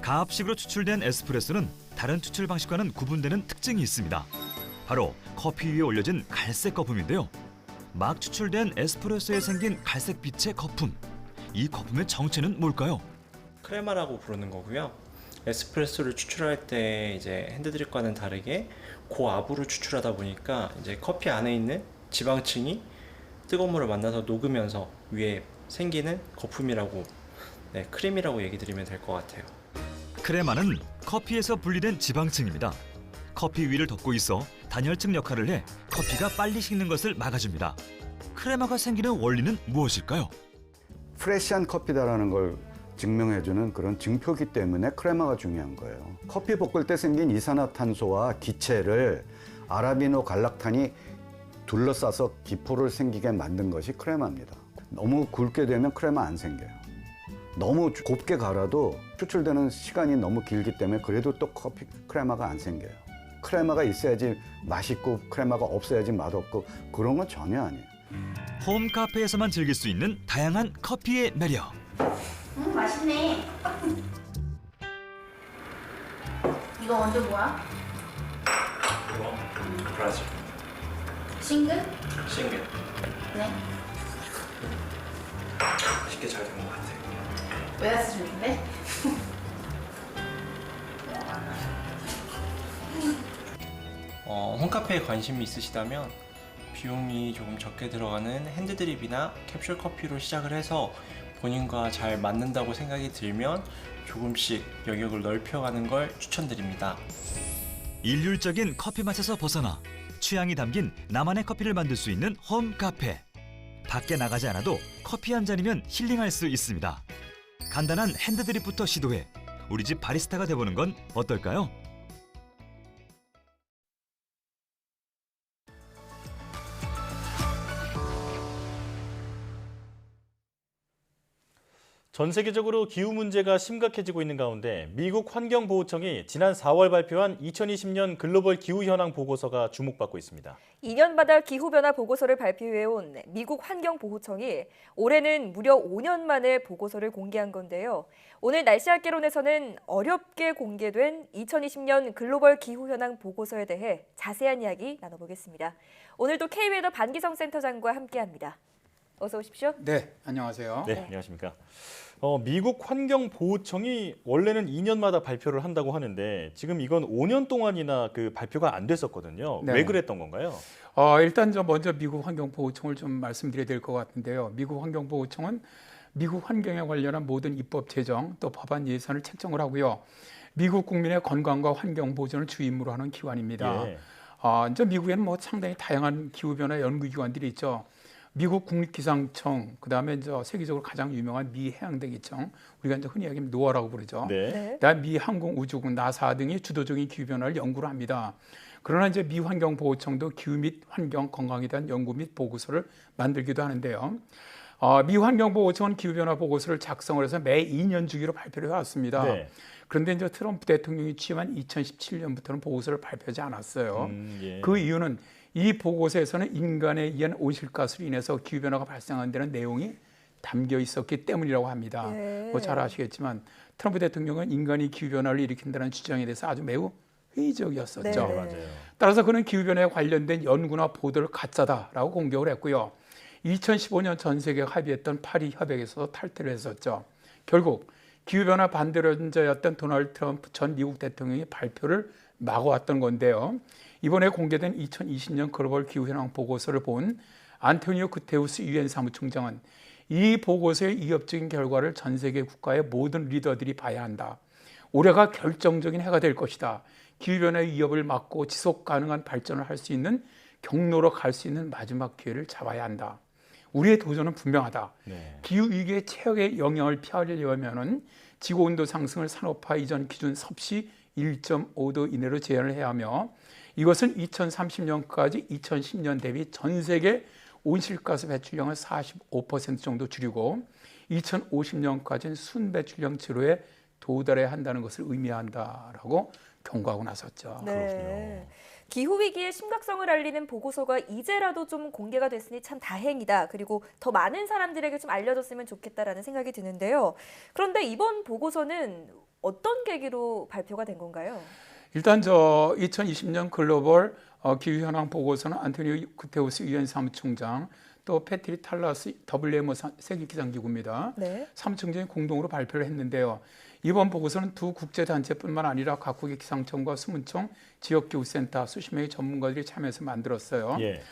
N: 가압식으로 추출된 에스프레소는 다른 추출 방식과는 구분되는 특징이 있습니다. 바로 커피 위에 올려진 갈색 거품인데요. 막 추출된 에스프레소에 생긴 갈색빛의 거품. 이 거품의 정체는 뭘까요?
O: 크레마라고 부르는 거고요. 에스프레소를 추출할 때 이제 핸드드립과는 다르게 고압으로 추출하다 보니까 이제 커피 안에 있는 지방층이 뜨거운 물을 만나서 녹으면서 위에 생기는 거품이라고, 크림이라고 얘기 드리면 될 것 같아요.
N: 크레마는 커피에서 분리된 지방층입니다. 커피 위를 덮고 있어 단열층 역할을 해 커피가 빨리 식는 것을 막아줍니다. 크레마가 생기는 원리는 무엇일까요?
P: 프레시한 커피다라는 걸 증명해주는 그런 증표기 때문에 크레마가 중요한 거예요. 커피 볶을 때 생긴 이산화탄소와 기체를 아라비노 갈락탄이 둘러싸서 기포를 생기게 만든 것이 크레마입니다. 너무 굵게 되면 크레마 안 생겨요. 너무 곱게 갈아도 추출되는 시간이 너무 길기 때문에 그래도 또 크레마가 안 생겨요. 크레마가 있어야지 맛있고 크레마가 없어야지 맛없고 그런 건 전혀 아니에요.
N: 홈 카페에서만 즐길 수 있는 다양한 커피의 매력.
R: 맛있네. 이거 완전 뭐야?
O: 이거 브라질.
R: 싱글?
O: 싱글.
R: 네.
O: 맛있게 잘 된 것 같아요.
R: 왜 왔으셨는데?
S: 홈카페에 관심이 있으시다면 비용이 조금 적게 들어가는 핸드드립이나 캡슐 커피로 시작을 해서 본인과 잘 맞는다고 생각이 들면 조금씩 영역을 넓혀가는 걸 추천드립니다.
N: 일률적인 커피 맛에서 벗어나 취향이 담긴 나만의 커피를 만들 수 있는 홈카페. 밖에 나가지 않아도 커피 한 잔이면 힐링할 수 있습니다. 간단한 핸드드립부터 시도해 우리 집 바리스타가 돼보는 건 어떨까요?
A: 전 세계적으로 기후 문제가 심각해지고 있는 가운데 미국 환경보호청이 지난 4월 발표한 2020년 글로벌 기후 현황 보고서가 주목받고 있습니다.
B: 2년마다 기후변화 보고서를 발표해온 미국 환경보호청이 올해는 무려 5년 만에 보고서를 공개한 건데요. 오늘 날씨학개론에서는 어렵게 공개된 2020년 글로벌 기후 현황 보고서에 대해 자세한 이야기 나눠보겠습니다. 오늘도 K웨더 반기성 센터장과 함께합니다. 어서 오십시오.
T: 네, 안녕하세요.
A: 네, 안녕하십니까. 미국 환경보호청이 원래는 2년마다 발표를 한다고 하는데 지금 이건 5년 동안이나 그 발표가 안 됐었거든요.
T: 네.
A: 왜 그랬던 건가요?
T: 일단 먼저 미국 환경보호청을 좀 말씀드려야 될 것 같은데요. 미국 환경보호청은 미국 환경에 관련한 모든 입법 제정 또 법안 예산을 책정을 하고요. 미국 국민의 건강과 환경 보존을 주 임무로 하는 기관입니다.
A: 예.
T: 이제 미국에는 상당히 다양한 기후변화 연구기관들이 있죠. 미국 국립기상청, 그다음에 세계적으로 가장 유명한 미 해양대기청, 우리가 이제 흔히 얘기하면 노아라고 부르죠.
A: 네.
T: 그다음 미 항공우주국 나사 등이 주도적인 기후 변화를 연구를 합니다. 그러나 이제 미 환경보호청도 기후 및 환경 건강에 대한 연구 및 보고서를 만들기도 하는데요. 미 환경보호청은 기후 변화 보고서를 작성을 해서 매 2년 주기로 발표를 해왔습니다.
A: 네.
T: 그런데 이제 트럼프 대통령이 취임한 2017년부터는 보고서를 발표하지 않았어요.
A: 예.
T: 그 이유는 이 보고서에서는 인간에 의한 온실가스로 인해서 기후변화가 발생한 데는 내용이 담겨 있었기 때문이라고 합니다.
B: 예.
T: 잘 아시겠지만 트럼프 대통령은 인간이 기후변화를 일으킨다는 주장에 대해서 아주 매우 회의적이었었죠.
B: 네.
A: 맞아요.
T: 따라서 그는 기후변화에 관련된 연구나 보도를 가짜다라고 공격을 했고요. 2015년 전 세계가 합의했던 파리 협약에서 탈퇴를 했었죠. 결국 기후변화 반대론자였던 도널드 트럼프 전 미국 대통령이 발표를 막아왔던 건데요. 이번에 공개된 2020년 글로벌 기후현황 보고서를 본 안토니오 구테우스 유엔 사무총장은 이 보고서의 이협적인 결과를 전 세계 국가의 모든 리더들이 봐야 한다. 올해가 결정적인 해가 될 것이다. 기후변화의 위협을 막고 지속 가능한 발전을 할 수 있는 경로로 갈 수 있는 마지막 기회를 잡아야 한다. 우리의 도전은 분명하다.
A: 네.
T: 기후위기의 최악의 영향을 피하려면 지구온도 상승을 산업화 이전 기준 섭씨 1.5도 이내로 제한을 해야 하며 이것은 2030년까지 2010년 대비 전 세계 온실가스 배출량을 45% 정도 줄이고 2050년까지는 순배출량 제로에 도달해야 한다는 것을 의미한다라고 경고하고 나섰죠.
B: 네. 기후위기의 심각성을 알리는 보고서가 이제라도 좀 공개가 됐으니 참 다행이다. 그리고 더 많은 사람들에게 좀 알려졌으면 좋겠다라는 생각이 드는데요. 그런데 이번 보고서는 어떤 계기로 발표가 된 건가요?
T: 일단 2020년 글로벌 기후현황 보고서는 안토니오 구테우스 유엔 사무총장 또 패트릭 탈라스 WMO 세계기상기구입니다.
B: 네.
T: 사무총장이 공동으로 발표를 했는데요. 이번 보고서는 두 국제단체뿐만 아니라 각국의 기상청과 수문청, 지역기후센터 수십 명의 전문가들이 참여해서 만들었어요.
A: 예.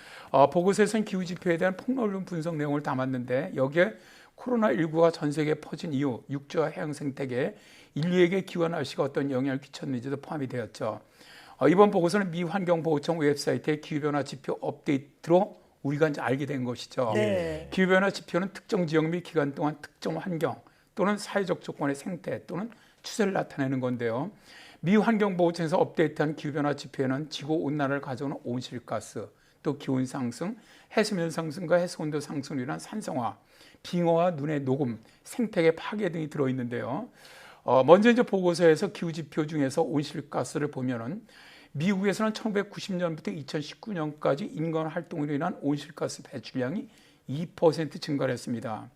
T: 보고서에서는 기후지표에 대한 폭넓은 분석 내용을 담았는데 여기에 코로나19가 전 세계에 퍼진 이후 육지와 해양 생태계에 인류에게 기후와 날씨가 어떤 영향을 끼쳤는지도 포함이 되었죠. 이번 보고서는 미 환경보호청 웹사이트의 기후변화 지표 업데이트로 우리가 이제 알게 된 것이죠.
B: 네.
T: 기후변화 지표는 특정 지역 및 기간 동안 특정 환경 또는 사회적 조건의 생태 또는 추세를 나타내는 건데요. 미 환경보호청에서 업데이트한 기후변화 지표에는 지구온난화를 가져오는 온실가스, 또 기온 상승, 해수면 상승과 해수온도 상승으로 인한 산성화, 빙하와 눈의 녹음, 생태계 파괴 등이 들어있는데요. 먼저 이제 보고서에서 기후지표 중에서 온실가스를 보면은 미국에서는 1990년부터 2019년까지 인간 활동으로 인한 온실가스 배출량이 2% 증가를 했습니다.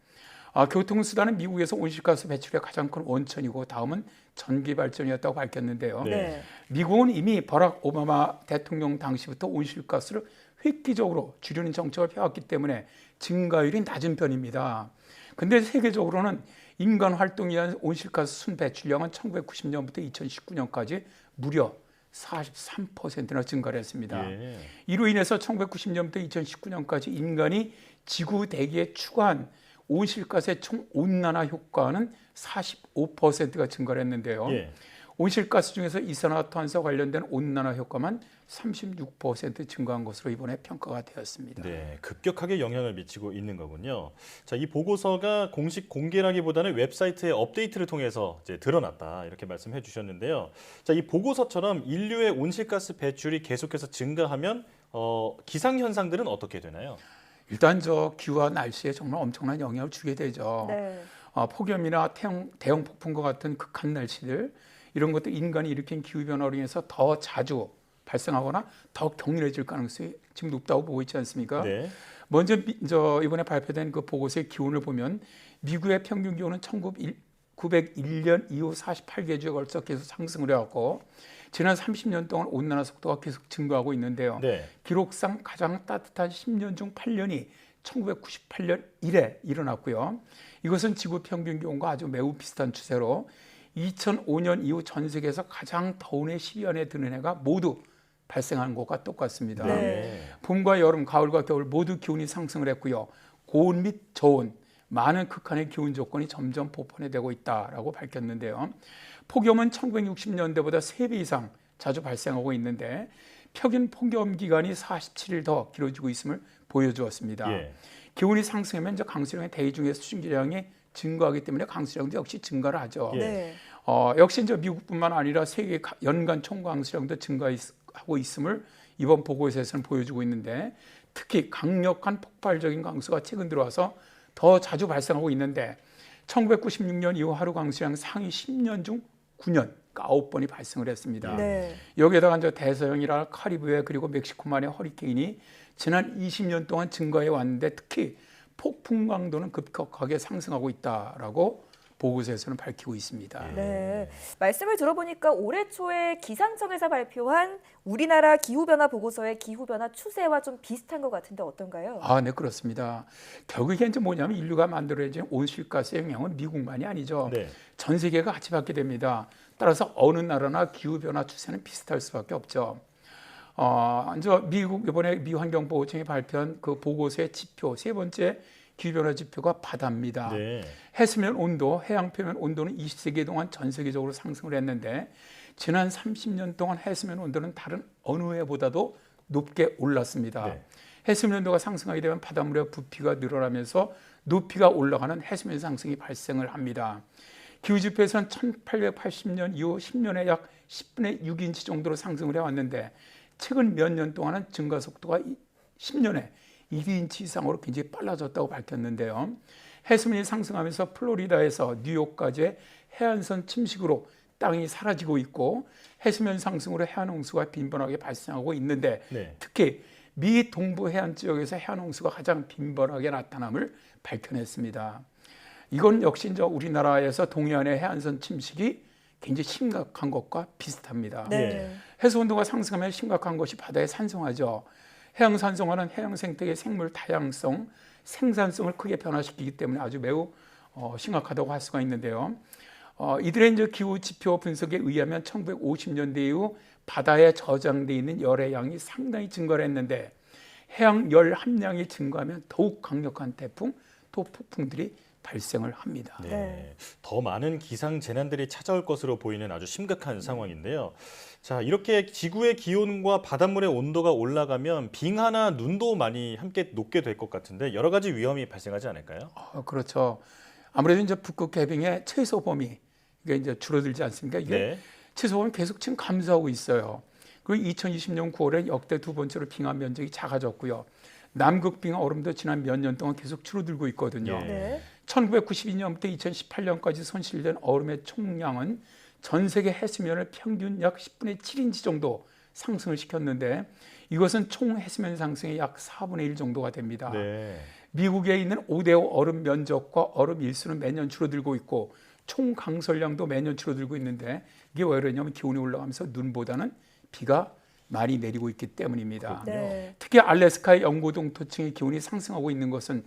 T: 교통수단은 미국에서 온실가스 배출의 가장 큰 원천이고 다음은 전기 발전이었다고 밝혔는데요.
B: 네.
T: 미국은 이미 버락 오바마 대통령 당시부터 온실가스를 획기적으로 줄이는 정책을 펴왔기 때문에 증가율이 낮은 편입니다. 근데 세계적으로는 인간 활동에 의한 온실가스 순 배출량은 1990년부터 2019년까지 무려 43%나 증가를 했습니다.
A: 예.
T: 이로 인해서 1990년부터 2019년까지 인간이 지구 대기에 추가한 온실가스의 총 온난화 효과는 45%가 증가를 했는데요.
A: 예.
T: 온실가스 중에서 이산화탄소 관련된 온난화 효과만 36% 증가한 것으로 이번에 평가가 되었습니다.
A: 네, 급격하게 영향을 미치고 있는 거군요. 자, 이 보고서가 공식 공개라기보다는 웹사이트의 업데이트를 통해서 이제 드러났다 이렇게 말씀해 주셨는데요. 자, 이 보고서처럼 인류의 온실가스 배출이 계속해서 증가하면 기상 현상들은 어떻게 되나요?
T: 일단 기후와 날씨에 정말 엄청난 영향을 주게 되죠.
B: 네.
T: 폭염이나 대형 폭풍과 같은 극한 날씨들 이런 것도 인간이 일으킨 기후 변화로 인해서 더 자주 발생하거나 더 격렬해질 가능성이 지금 높다고 보고 있지 않습니까?
A: 네.
T: 먼저 이번에 발표된 그 보고서의 기온을 보면 미국의 평균 기온은 1901년 이후 48개주에 걸쳐 계속 상승을 해왔고 지난 30년 동안 온난화 속도가 계속 증가하고 있는데요.
A: 네.
T: 기록상 가장 따뜻한 10년 중 8년이 1998년 1에 일어났고요. 이것은 지구 평균 기온과 아주 매우 비슷한 추세로 2005년 이후 전 세계에서 가장 더운 해 10여 드는 해가 모두 발생한 것과 똑같습니다.
A: 네.
T: 봄과 여름, 가을과 겨울 모두 기온이 상승을 했고요. 고온 및 저온, 많은 극한의 기온 조건이 점점 보편화되고 있다라고 밝혔는데요. 폭염은 1960년대보다 3배 이상 자주 발생하고 있는데 평균 폭염 기간이 47일 더 길어지고 있음을 보여주었습니다.
A: 예.
T: 기온이 상승하면 강수량의 대기중의 수증기량이 증가하기 때문에 강수량도 역시 증가를 하죠.
B: 네.
T: 역시 미국뿐만 아니라 세계 연간 총 강수량도 증가하고 있음을 이번 보고서에서는 보여주고 있는데 특히 강력한 폭발적인 강수가 최근 들어와서 더 자주 발생하고 있는데 1996년 이후 하루 강수량 상위 10년 중 9년, 9번이 발생을 했습니다.
B: 네.
T: 여기에다가 대서양이나 카리브해 그리고 멕시코만의 허리케인이 지난 20년 동안 증가해 왔는데 특히 폭풍 강도는 급격하게 상승하고 있다라고 보고서에서는 밝히고 있습니다.
B: 네, 말씀을 들어보니까 올해 초에 기상청에서 발표한 우리나라 기후변화 보고서의 기후변화 추세와 좀 비슷한 것 같은데 어떤가요?
T: 네, 그렇습니다. 결국 이게 뭐냐면 인류가 만들어진 온실가스의 영향은 미국만이 아니죠.
A: 네.
T: 전 세계가 같이 받게 됩니다. 따라서 어느 나라나 기후변화 추세는 비슷할 수밖에 없죠. 미국 이번에 미 환경보호청이 발표한 그 보고서의 지표 세 번째 기후변화 지표가 바다입니다.
A: 네.
T: 해수면 온도, 해양 표면 온도는 20세기 동안 전 세계적으로 상승을 했는데 지난 30년 동안 해수면 온도는 다른 어느 해보다도 높게 올랐습니다.
A: 네.
T: 해수면 온도가 상승하게 되면 바닷물의 부피가 늘어나면서 높이가 올라가는 해수면 상승이 발생을 합니다. 기후지표에서는 1880년 이후 10년에 약 10분의 6인치 정도로 상승을 해왔는데 최근 몇 년 동안은 증가 속도가 10년에 1인치 이상으로 굉장히 빨라졌다고 밝혔는데요. 해수면이 상승하면서 플로리다에서 뉴욕까지의 해안선 침식으로 땅이 사라지고 있고 해수면 상승으로 해안 홍수가 빈번하게 발생하고 있는데
A: 네.
T: 특히 미 동부 해안 지역에서 해안 홍수가 가장 빈번하게 나타남을 밝혀냈습니다. 이건 역시 우리나라에서 동해안의 해안선 침식이 굉장히 심각한 것과 비슷합니다.
B: 네.
T: 해수 온도가 상승하면 심각한 것이 바다의 산성화죠. 해양 산성화는 해양 생태계 생물 다양성, 생산성을 크게 변화시키기 때문에 아주 매우 심각하다고 할 수가 있는데요. 이들의 기후 지표 분석에 의하면 1950년대 이후 바다에 저장돼 있는 열의 양이 상당히 증가를 했는데 해양 열 함량이 증가하면 더욱 강력한 태풍, 또 폭풍들이 발생을 합니다.
A: 네. 더 많은 기상 재난들이 찾아올 것으로 보이는 아주 심각한 상황인데요. 자, 이렇게 지구의 기온과 바닷물의 온도가 올라가면 빙하나 눈도 많이 함께 녹게 될 것 같은데 여러 가지 위험이 발생하지 않을까요?
T: 그렇죠. 아무래도 북극 개빙의 최소 범위 이게 줄어들지 않습니까? 이게
A: 네.
T: 최소 범위 계속 지금 감소하고 있어요. 그리고 2020년 9월에 역대 두 번째로 빙하 면적이 작아졌고요. 남극 빙하 얼음도 지난 몇 년 동안 계속 줄어들고 있거든요.
B: 네.
T: 1992년부터 2018년까지 손실된 얼음의 총량은 전 세계 해수면을 평균 약 10분의 7인치 정도 상승을 시켰는데 이것은 총 해수면 상승의 약 4분의 1 정도가 됩니다.
A: 네.
T: 미국에 있는 5대5 얼음 면적과 얼음 일수는 매년 줄어들고 있고 총 강설량도 매년 줄어들고 있는데 이게 왜 그러냐면 기온이 올라가면서 눈보다는 비가 많이 내리고 있기 때문입니다.
B: 네.
T: 특히 알래스카의 영구 동토층의 기온이 상승하고 있는 것은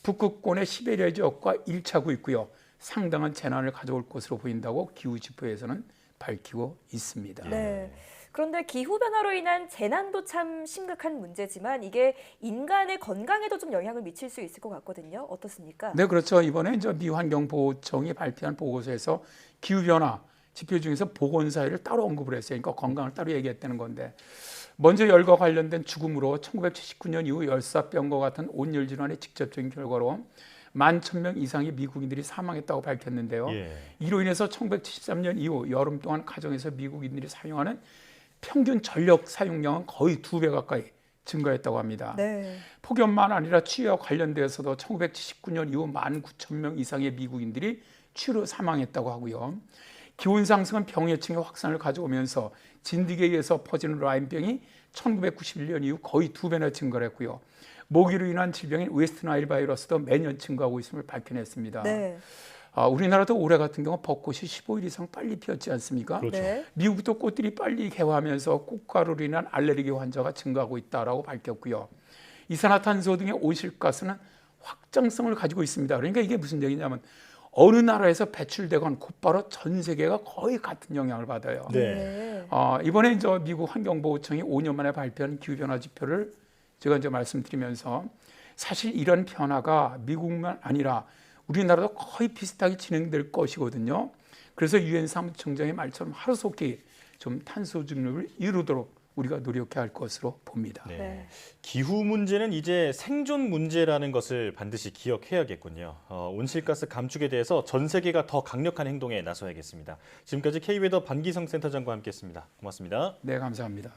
T: 북극권의 시베리아 지역과 일치하고 있고요. 상당한 재난을 가져올 것으로 보인다고 기후지표에서는 밝히고 있습니다.
B: 네. 그런데 기후변화로 인한 재난도 참 심각한 문제지만 이게 인간의 건강에도 좀 영향을 미칠 수 있을 것 같거든요. 어떻습니까?
T: 네, 그렇죠. 이번에 이제 미 환경보호청이 발표한 보고서에서 기후변화 지표 중에서 보건사회를 따로 언급을 했어요. 그러니까 건강을 따로 얘기했다는 건데 먼저 열과 관련된 죽음으로 1979년 이후 열사병과 같은 온열 질환의 직접적인 결과로 11,000명 이상의 미국인들이 사망했다고 밝혔는데요. 이로 인해서 1973년 이후 여름 동안 가정에서 미국인들이 사용하는 평균 전력 사용량은 거의 2배 가까이 증가했다고 합니다. 폭염만 아니라 추위와 관련되어서도 1979년 이후 19,000명 이상의 미국인들이 추위로 사망했다고 하고요. 기온 상승은 병해충의 확산을 가져오면서 진드기에 의해서 퍼지는 라임병이 1991년 이후 거의 2배나 증가를 했고요. 모기로 인한 질병인 웨스트 나일 바이러스도 매년 증가하고 있음을 밝혀냈습니다. 우리나라도 올해 같은 경우 벚꽃이 15일 이상 빨리 피었지 않습니까?
A: 그렇죠.
T: 미국도 꽃들이 빨리 개화하면서 꽃가루로 인한 알레르기 환자가 증가하고 있다고 밝혔고요. 이산화탄소 등의 오실가스는 확장성을 가지고 있습니다. 그러니까 이게 무슨 얘기냐면 어느 나라에서 배출되건 곧바로 전 세계가 거의 같은 영향을 받아요. 이번에 이제 미국 환경보호청이 5년 만에 발표한 기후변화 지표를 제가 이제 말씀드리면서 사실 이런 변화가 미국만 아니라 우리나라도 거의 비슷하게 진행될 것이거든요. 그래서 유엔 사무총장의 말처럼 하루속히 좀 탄소 중립을 이루도록 우리가 노력해야 할 것으로 봅니다.
A: 기후 문제는 이제 생존 문제라는 것을 반드시 기억해야겠군요. 온실가스 감축에 대해서 전 세계가 더 강력한 행동에 나서야겠습니다. 지금까지 K웨더 반기성 센터장과 함께했습니다. 고맙습니다.
T: 네, 감사합니다.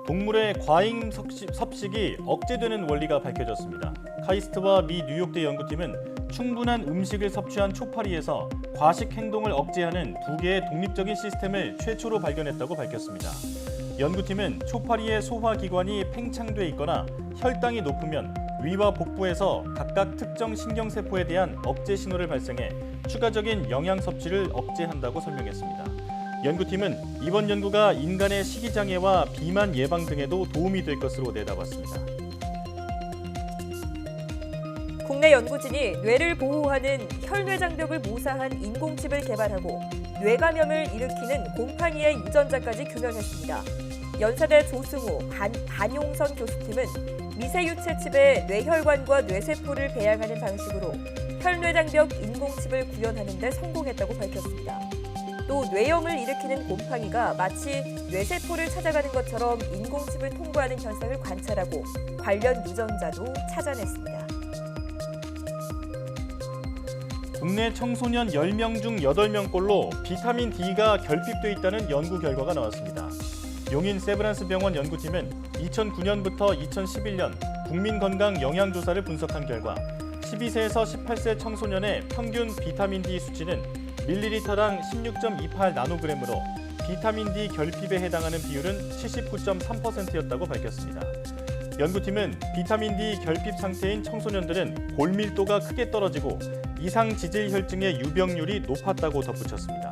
A: 동물의 과잉 섭식이 억제되는 원리가 밝혀졌습니다. 카이스트와 미 뉴욕대 연구팀은 충분한 음식을 섭취한 초파리에서 과식 행동을 억제하는 두 개의 독립적인 시스템을 최초로 발견했다고 밝혔습니다. 연구팀은 초파리의 소화기관이 팽창돼 있거나 혈당이 높으면 위와 복부에서 각각 특정 신경세포에 대한 억제 신호를 발생해 추가적인 영양 섭취를 억제한다고 설명했습니다. 연구팀은 이번 연구가 인간의 식이장애와 비만 예방 등에도 도움이 될 것으로 내다봤습니다.
B: 국내 연구진이 뇌를 보호하는 혈뇌장벽을 모사한 인공칩을 개발하고 뇌감염을 일으키는 곰팡이의 유전자까지 규명했습니다. 연세대 조승우, 한용선 교수팀은 미세유체칩에 뇌혈관과 뇌세포를 배양하는 방식으로 혈뇌장벽 인공칩을 구현하는 데 성공했다고 밝혔습니다. 또 뇌염을 일으키는 곰팡이가 마치 뇌세포를 찾아가는 것처럼 인공칩을 통과하는 현상을 관찰하고 관련 유전자도 찾아냈습니다.
A: 국내 청소년 10명 중 8명꼴로 비타민 D가 결핍돼 있다는 연구 결과가 나왔습니다. 용인 세브란스 병원 연구팀은 2009년부터 2011년 국민건강 영양조사를 분석한 결과 12세에서 18세 청소년의 평균 비타민 D 수치는 밀리리터당 16.28 나노그램으로 비타민 D 결핍에 해당하는 비율은 79.3%였다고 밝혔습니다. 연구팀은 비타민 D 결핍 상태인 청소년들은 골밀도가 크게 떨어지고 이상 지질 혈증의 유병률이 높았다고 덧붙였습니다.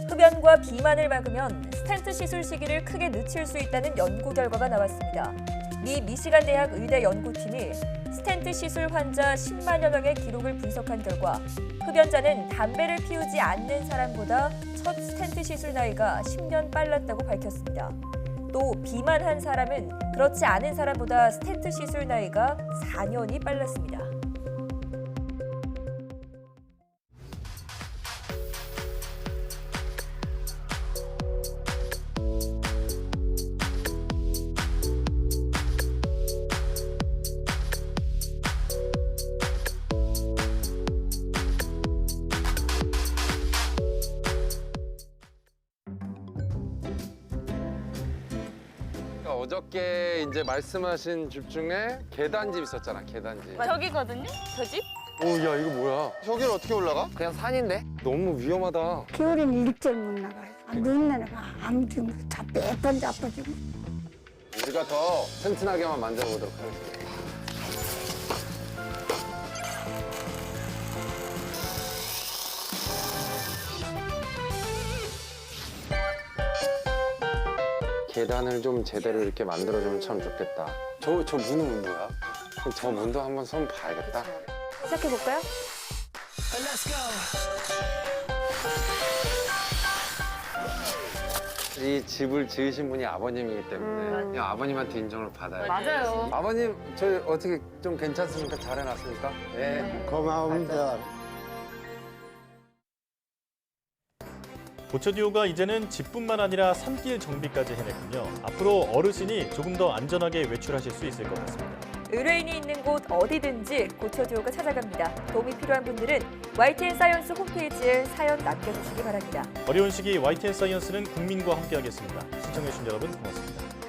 B: 흡연과 비만을 막으면 스텐트 시술 시기를 크게 늦출 수 있다는 연구 결과가 나왔습니다. 미 미시간 대학 의대 연구팀이 스텐트 시술 환자 10만여 명의 기록을 분석한 결과 흡연자는 담배를 피우지 않는 사람보다 첫 스텐트 시술 나이가 10년 빨랐다고 밝혔습니다. 또 비만한 사람은 그렇지 않은 사람보다 스텐트 시술 나이가 4년이 빨랐습니다.
U: 어저께 이제 말씀하신 집 중에 계단집 있었잖아, 계단집.
V: 저기거든요, 저 집?
U: 오, 야, 이거 뭐야? 저기를 어떻게 올라가? 그냥 산인데? 너무 위험하다.
W: 겨울에는 일절 못 나가요. 눈 내려가 아무튼 몇 번 자빠지고.
U: 우리가 더 튼튼하게만 만들어 보도록 하겠습니다. 계단을 좀 제대로 이렇게 만들어주면 참 좋겠다. 저 문은 뭐야? 저 문도 한번 손 봐야겠다.
B: 시작해볼까요?
U: 이 집을 지으신 분이 아버님이기 때문에 그냥 아버님한테 인정을 받아야 돼요.
R: 맞아요.
U: 아버님, 저 어떻게 좀 괜찮습니까? 잘 해놨습니까? 네.
D: 고마웁니다.
A: 고쳐디오가 이제는 집뿐만 아니라 산길 정비까지 해냈군요. 앞으로 어르신이 조금 더 안전하게 외출하실 수 있을 것 같습니다.
B: 의뢰인이 있는 곳 어디든지 고쳐듀오가 찾아갑니다. 도움이 필요한 분들은 YTN 사이언스 홈페이지에 사연 남겨주시기 바랍니다.
A: 어려운 시기 YTN 사이언스는 국민과 함께하겠습니다. 시청해주신 여러분 고맙습니다.